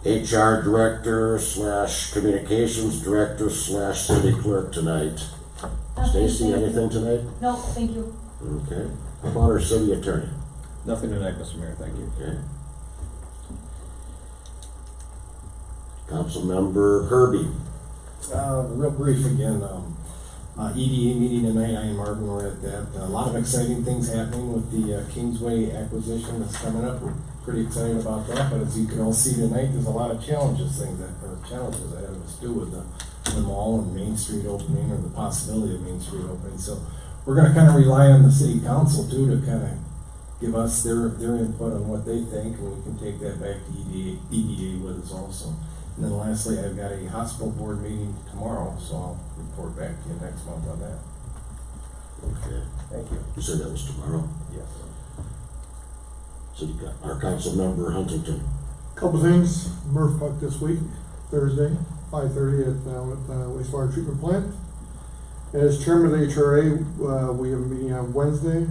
HR director / communications director / city clerk tonight. Stacy, anything tonight? No, thank you. Okay. How about our city attorney? Nothing tonight, Mr. Mayor, thank you. Okay. Councilmember Kirby. real brief again, EDA meeting tonight, I and Marvin were at that. A lot of exciting things happening with the Kingsway acquisition that's coming up. We're pretty excited about that, but as you can all see tonight, there's a lot of challenges ahead of us too with the mall and Main Street opening, or the possibility of Main Street opening. So we're gonna kind of rely on the city council too to kind of give us their input on what they think, and we can take that back to EDA with us also. And then lastly, I've got a hospital board meeting tomorrow, so I'll report back to you next month on that. Okay. Thank you. You said that was tomorrow? Yes. So you got our council member Huntington. Couple things, Murph Puck this week, Thursday, 5:30 at wastewater treatment plant. As chairman of the HRA, we have a meeting on Wednesday.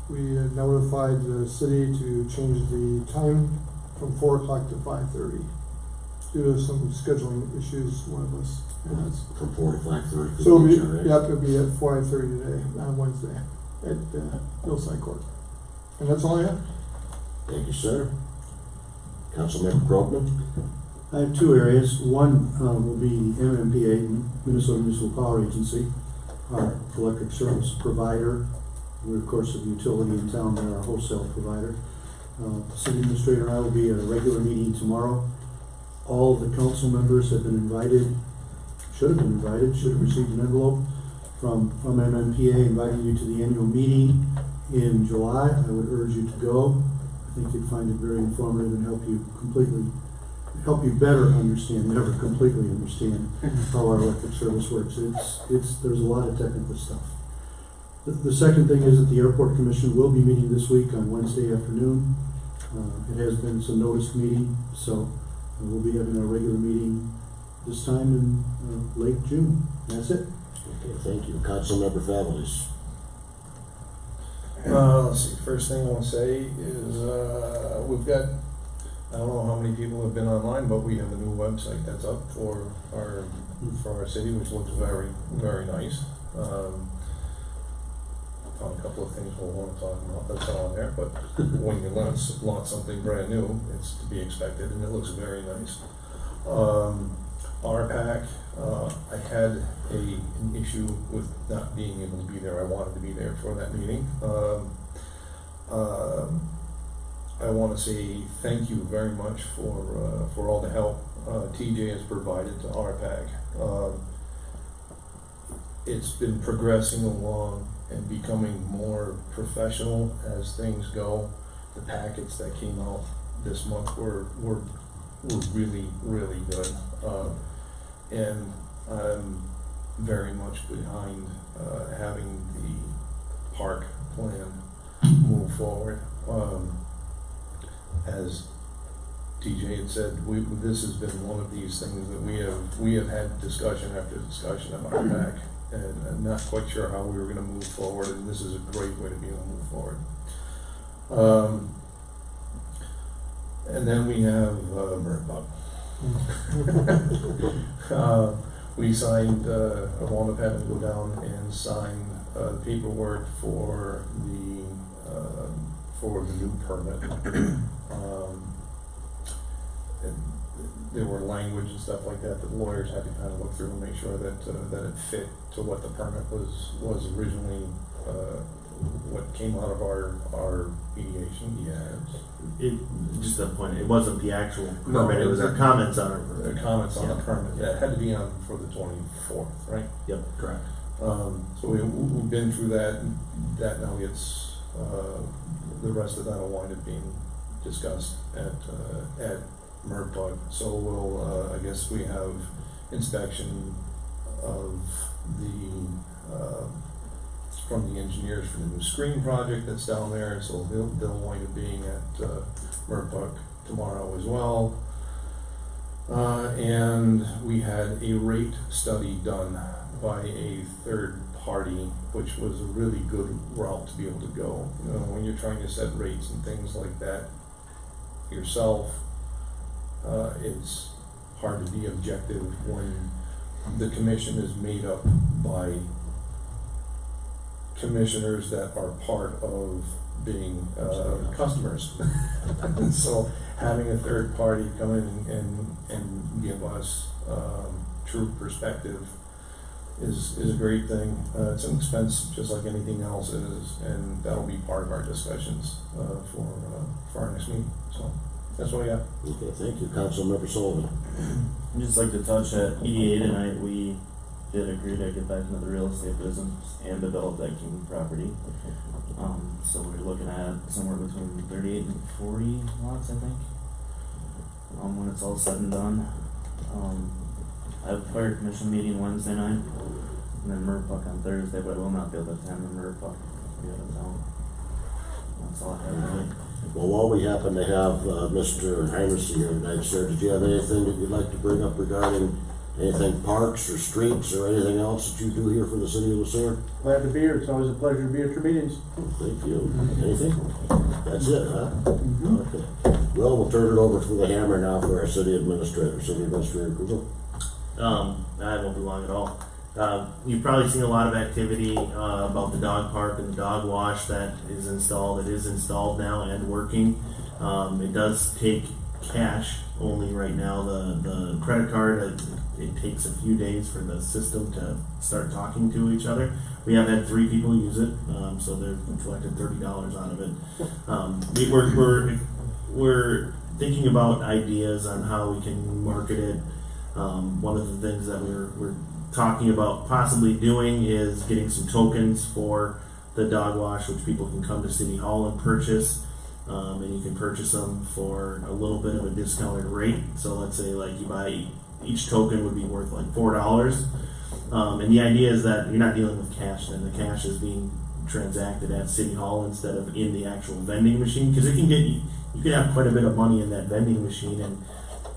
We notified the city to change the time from 4 o'clock to 5:30 due to some scheduling issues one of us has. From 4 to 5:30 for So the it'll be, HRA? yep, it'll be at 5:30 today on Wednesday at Hillside Court. And that's all I have. Thank you, sir. Councilmember Krogman? I have two areas. One will be the MMPA, Minnesota Municipal Power Agency, our electric service provider. We're, of course, a utility in town, they're our wholesale provider. City Administrator and I will be at a regular meeting tomorrow. All the council members have been invited, should have received an envelope from MMPA inviting you to the annual meeting in July. I would urge you to go. I think you'd find it very informative and help you better understand, never completely understand how our electric service works. There's a lot of technical stuff. The second thing is that the Airport Commission will be meeting this week on Wednesday afternoon. It has been some noticed meeting, so we'll be having our regular meeting this time in late June. That's it. Okay, thank you. Councilmember Families? Let's see, first thing I want to say is, we've got, I don't know how many people have been online, but we have a new website that's up for our city, which looks very, very nice. Found a couple of things we'll want to talk about, that's all on there, but when you launch something brand new, it's to be expected, and it looks very nice. RPAC, I had an issue with not being able to be there. I wanted to be there for that meeting. I want to say thank you very much for all the help TJ has provided to RPAC. It's been progressing along and becoming more professional as things go. The packets that came out this month were really, really good. And I'm very much behind having the park plan move forward. As TJ had said, this has been one of these things that we have had discussion after discussion about back, and I'm not quite sure how we were going to move forward, and this is a great way to be able to move forward. And then we have Murphy. We signed, I wound up having to go down and sign the paperwork for the new permit. And there were language and stuff like that that lawyers had to kind of look through and make sure that it fit to what the permit was originally, what came out of our mediation. Just a point, it wasn't the actual permit, it was our comments on it. The comments on the permit, yeah, it had to be on for the 24th, right? Yep, correct. So we've been through that, and that now gets, the rest of that will wind up being discussed at MRPUG. So we'll, I guess we have inspection of from the engineers for the new screen project that's down there, so they'll wind up being at MRPUG tomorrow as well. And we had a rate study done by a third party, which was a really good route to be able to go. You know, when you're trying to set rates and things like that yourself, it's hard to be objective when the commission is made up by commissioners that are part of being customers. So having a third party come in and give us true perspective is a great thing. It's an expense just like anything else is, and that'll be part of our discussions for our next meeting. So that's what I got. Okay, thank you. Councilmember Sullivan. I'd just like to touch at EDA tonight. We did agree to get back into the real estate business and develop that King property. So we're looking at somewhere between 38 and 40 lots, I think, when it's all said and done. I have a fire commission meeting Wednesday night, and then MRPUC on Thursday, but I will not be able to attend the MRPUC. That's all I have really. Well, while we happen to have Mr. Heinrich here tonight, sir, did you have anything that you'd like to bring up regarding anything parks or streets or anything else that you do here for the city of Sueur? Glad to be here. It's always a pleasure to be at your meetings. Thank you. Anything? That's it, huh? Okay. Well, we'll turn it over for the hammer now for our city administrator. City Administrator Kugel. I won't be long at all. You've probably seen a lot of activity about the dog park and the dog wash that is installed. It is installed now and working. It does take cash only right now. The credit card, it takes a few days for the system to start talking to each other. We have had 3 people use it, so they've collected $30 out of it. We're thinking about ideas on how we can market it. One of the things that we're talking about possibly doing is getting some tokens for the dog wash, which people can come to City Hall and purchase. And you can purchase them for a little bit of a discounted rate. So let's say like you buy, each token would be worth like $4. And the idea is that you're not dealing with cash then. The cash is being transacted at City Hall instead of in the actual vending machine, because you can have quite a bit of money in that vending machine, and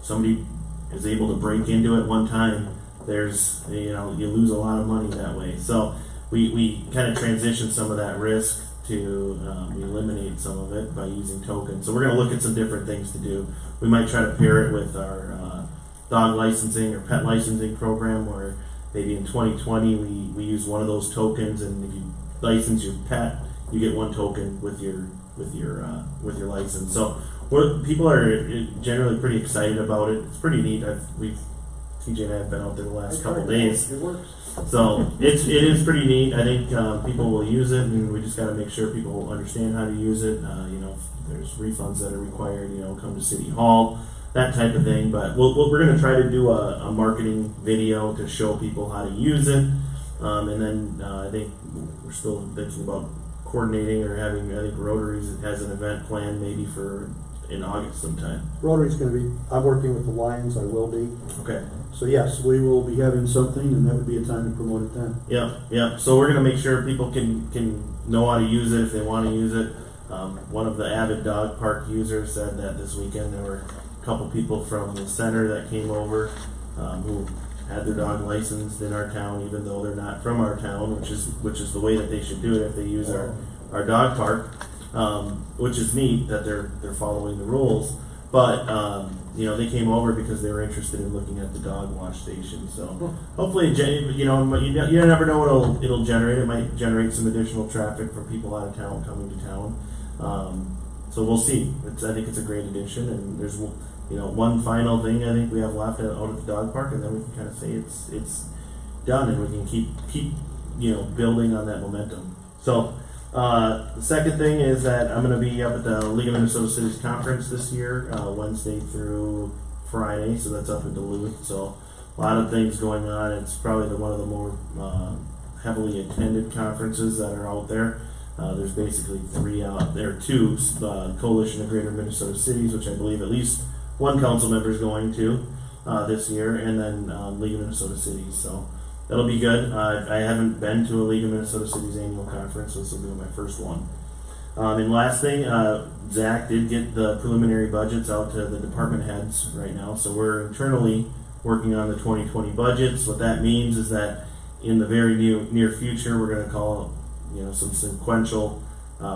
somebody is able to break into it one time, you lose a lot of money that way. So we kind of transition some of that risk to eliminate some of it by using tokens. So we're going to look at some different things to do. We might try to pair it with our dog licensing or pet licensing program, where maybe in 2020 we use one of those tokens, and if you license your pet, you get 1 token with your license. So people are generally pretty excited about it. It's pretty neat. TJ and I have been out there the last couple days. It works. So it is pretty neat. I think people will use it, and we just got to make sure people understand how to use it. If there's refunds that are required, come to City Hall, that type of thing. But we're going to try to do a marketing video to show people how to use it, and then I think we're still thinking about coordinating or having. I think Rotaries has an event planned maybe in August sometime. Rotary's going to be, I'm working with the Lions, I will be. Okay. So yes, we will be having something, and that would be a time to promote it then. Yeah. So we're going to make sure people can know how to use it if they want to use it. One of the avid dog park users said that this weekend there were a couple people from the center that came over who had their dog licensed in our town, even though they're not from our town, which is the way that they should do it if they use our dog park. Which is neat that they're following the rules. But they came over because they were interested in looking at the dog wash station. So hopefully, you never know what it'll generate. It might generate some additional traffic from people out of town coming to town. So we'll see. I think it's a great addition, and there's one final thing I think we have left out at the dog park, and then we can kind of say it's done, and we can keep building on that momentum. So. The second thing is that I'm going to be up at the League of Minnesota Cities Conference this year, Wednesday through Friday, so that's up in Duluth. So a lot of things going on. It's probably one of the more heavily attended conferences that are out there. There's basically 3 out there, 2, Coalition of Greater Minnesota Cities, which I believe at least one council member is going to this year, and then League of Minnesota Cities. So that'll be good. I haven't been to a League of Minnesota Cities annual conference, so this will be my first one. And last thing, Zach did get the preliminary budgets out to the department heads right now, so we're internally working on the 2020 budgets. What that means is that in the very near future, we're going to call some sequential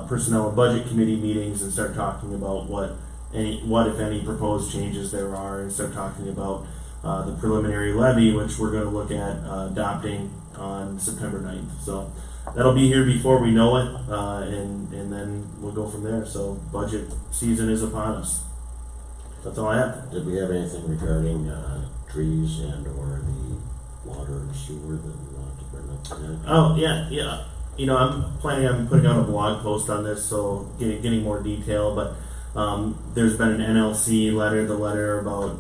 personnel and budget committee meetings and start talking about what if any proposed changes there are, and start talking about the preliminary levy, which we're going to look at adopting on September 9th. So that'll be here before we know it, and then we'll go from there. So budget season is upon us. That's all I have. Did we have anything regarding trees and or the water and sewer that we wanted to bring up tonight? Oh, yeah. I'm planning on putting out a blog post on this, so getting more detail, but there's been an NLC letter, the letter about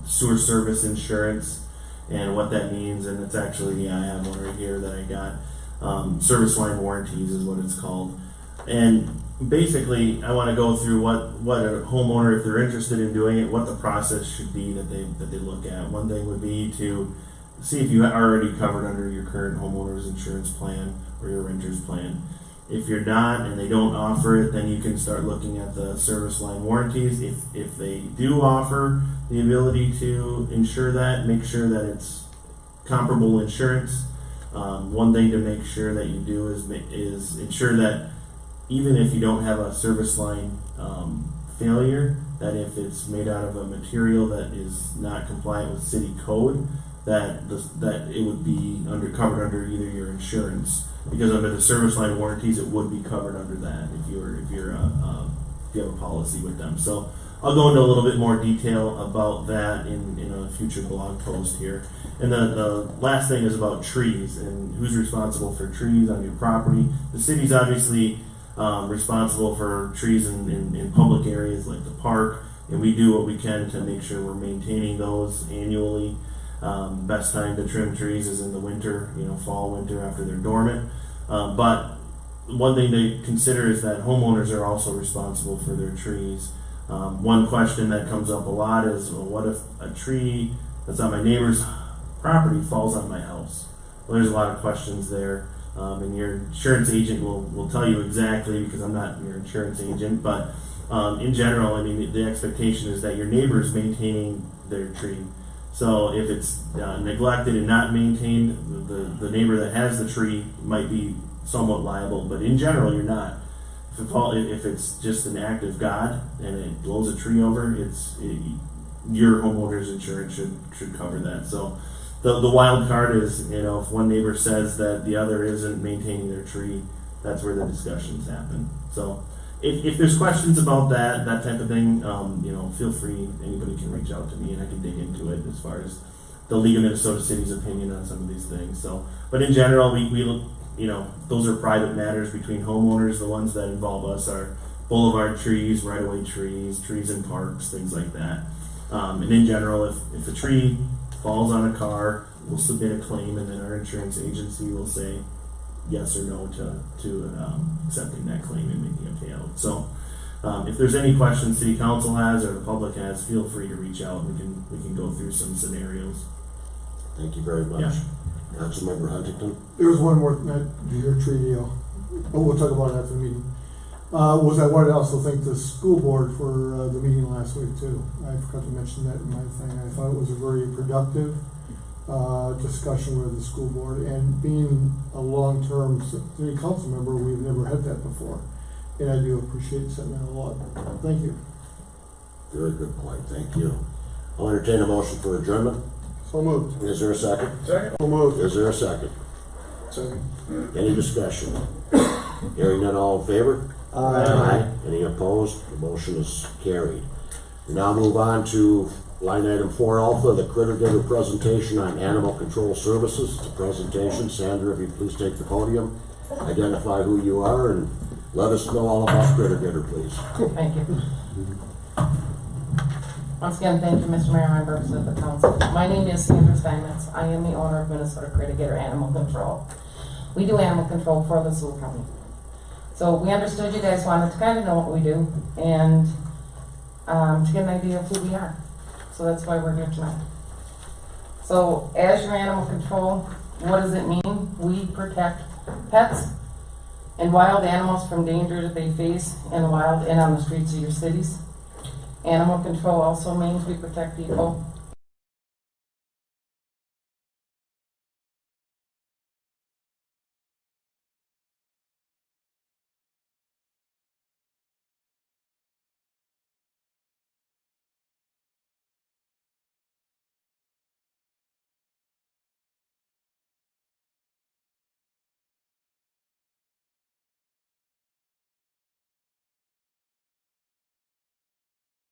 sewer service insurance and what that means, and it's actually, I have one right here that I got. Service line warranties is what it's called. And basically, I want to go through what a homeowner, if they're interested in doing it, what the process should be that they look at. One thing would be to see if you are already covered under your current homeowner's insurance plan or your renter's plan. If you're not and they don't offer it, then you can start looking at the service line warranties. If they do offer the ability to insure that, make sure that it's comparable insurance. One thing to make sure that you do is ensure that even if you don't have a service line failure, that if it's made out of a material that is not compliant with city code, that it would be covered under either your insurance, because under the service line warranties, it would be covered under that if you have a policy with them. So I'll go into a little bit more detail about that in a future blog post here. And the last thing is about trees and who's responsible for trees on your property. The city's obviously responsible for trees in public areas like the park, and we do what we can to make sure we're maintaining those annually. Best time to trim trees is in the winter, fall, winter, after they're dormant. But one thing to consider is that homeowners are also responsible for their trees. One question that comes up a lot is, well, what if a tree that's on my neighbor's property falls on my house? Well, there's a lot of questions there, and your insurance agent will tell you exactly, because I'm not your insurance agent, but in general, I mean, the expectation is that your neighbor is maintaining their tree. So if it's neglected and not maintained, the neighbor that has the tree might be somewhat liable, but in general, you're not. If it's just an act of God and it blows a tree over, your homeowner's insurance should cover that. So the wild card is, if one neighbor says that the other isn't maintaining their tree, that's where the discussions happen. So if there's questions about that type of thing, feel free. Anybody can reach out to me and I can dig into it as far as the League of Minnesota Cities' opinion on some of these things. So, but in general, we look, those are private matters between homeowners. The ones that involve us are boulevard trees, right-of-way trees, trees in parks, things like that. And in general, if a tree falls on a car, we'll submit a claim, and then our insurance agency will say yes or no to accepting that claim and making a payout. So, if there's any questions City Council has or the public has, feel free to reach out. We can go through some scenarios. Thank you very much. Yeah. Councilmember Huntington? There was one more, to your tree deal, but we'll talk about it after the meeting. I wanted to also thank the school board for the meeting last week too. I forgot to mention that in my thing. I thought it was a very productive discussion with the school board, and being a long-term city council member, we've never had that before. And I do appreciate that a lot. Thank you. Very good point, thank you. I'll entertain a motion for adjournment. So moved. Is there a second? Second. So moved. Is there a second? Second. Any discussion? Hearing none, all in favor? Aye. Any opposed? The motion is carried. We now move on to line item 4 alpha, the critter getter presentation on animal control services. It's a presentation. Sandra, if you please take the podium, identify who you are, and let us know all about critter getter, please. Thank you. Once again, thank you, Mr. Mayor, members of the council. My name is Sandra Steinmetz. I am the owner of Minnesota Critter Getter Animal Control. We do animal control for the Sueur County. So we understood you guys wanted to kind of know what we do and to get an idea of who we are. So that's why we're here tonight. So as your animal control, what does it mean? We protect pets and wild animals from danger that they face in the wild and on the streets of your cities. Animal control also means we protect people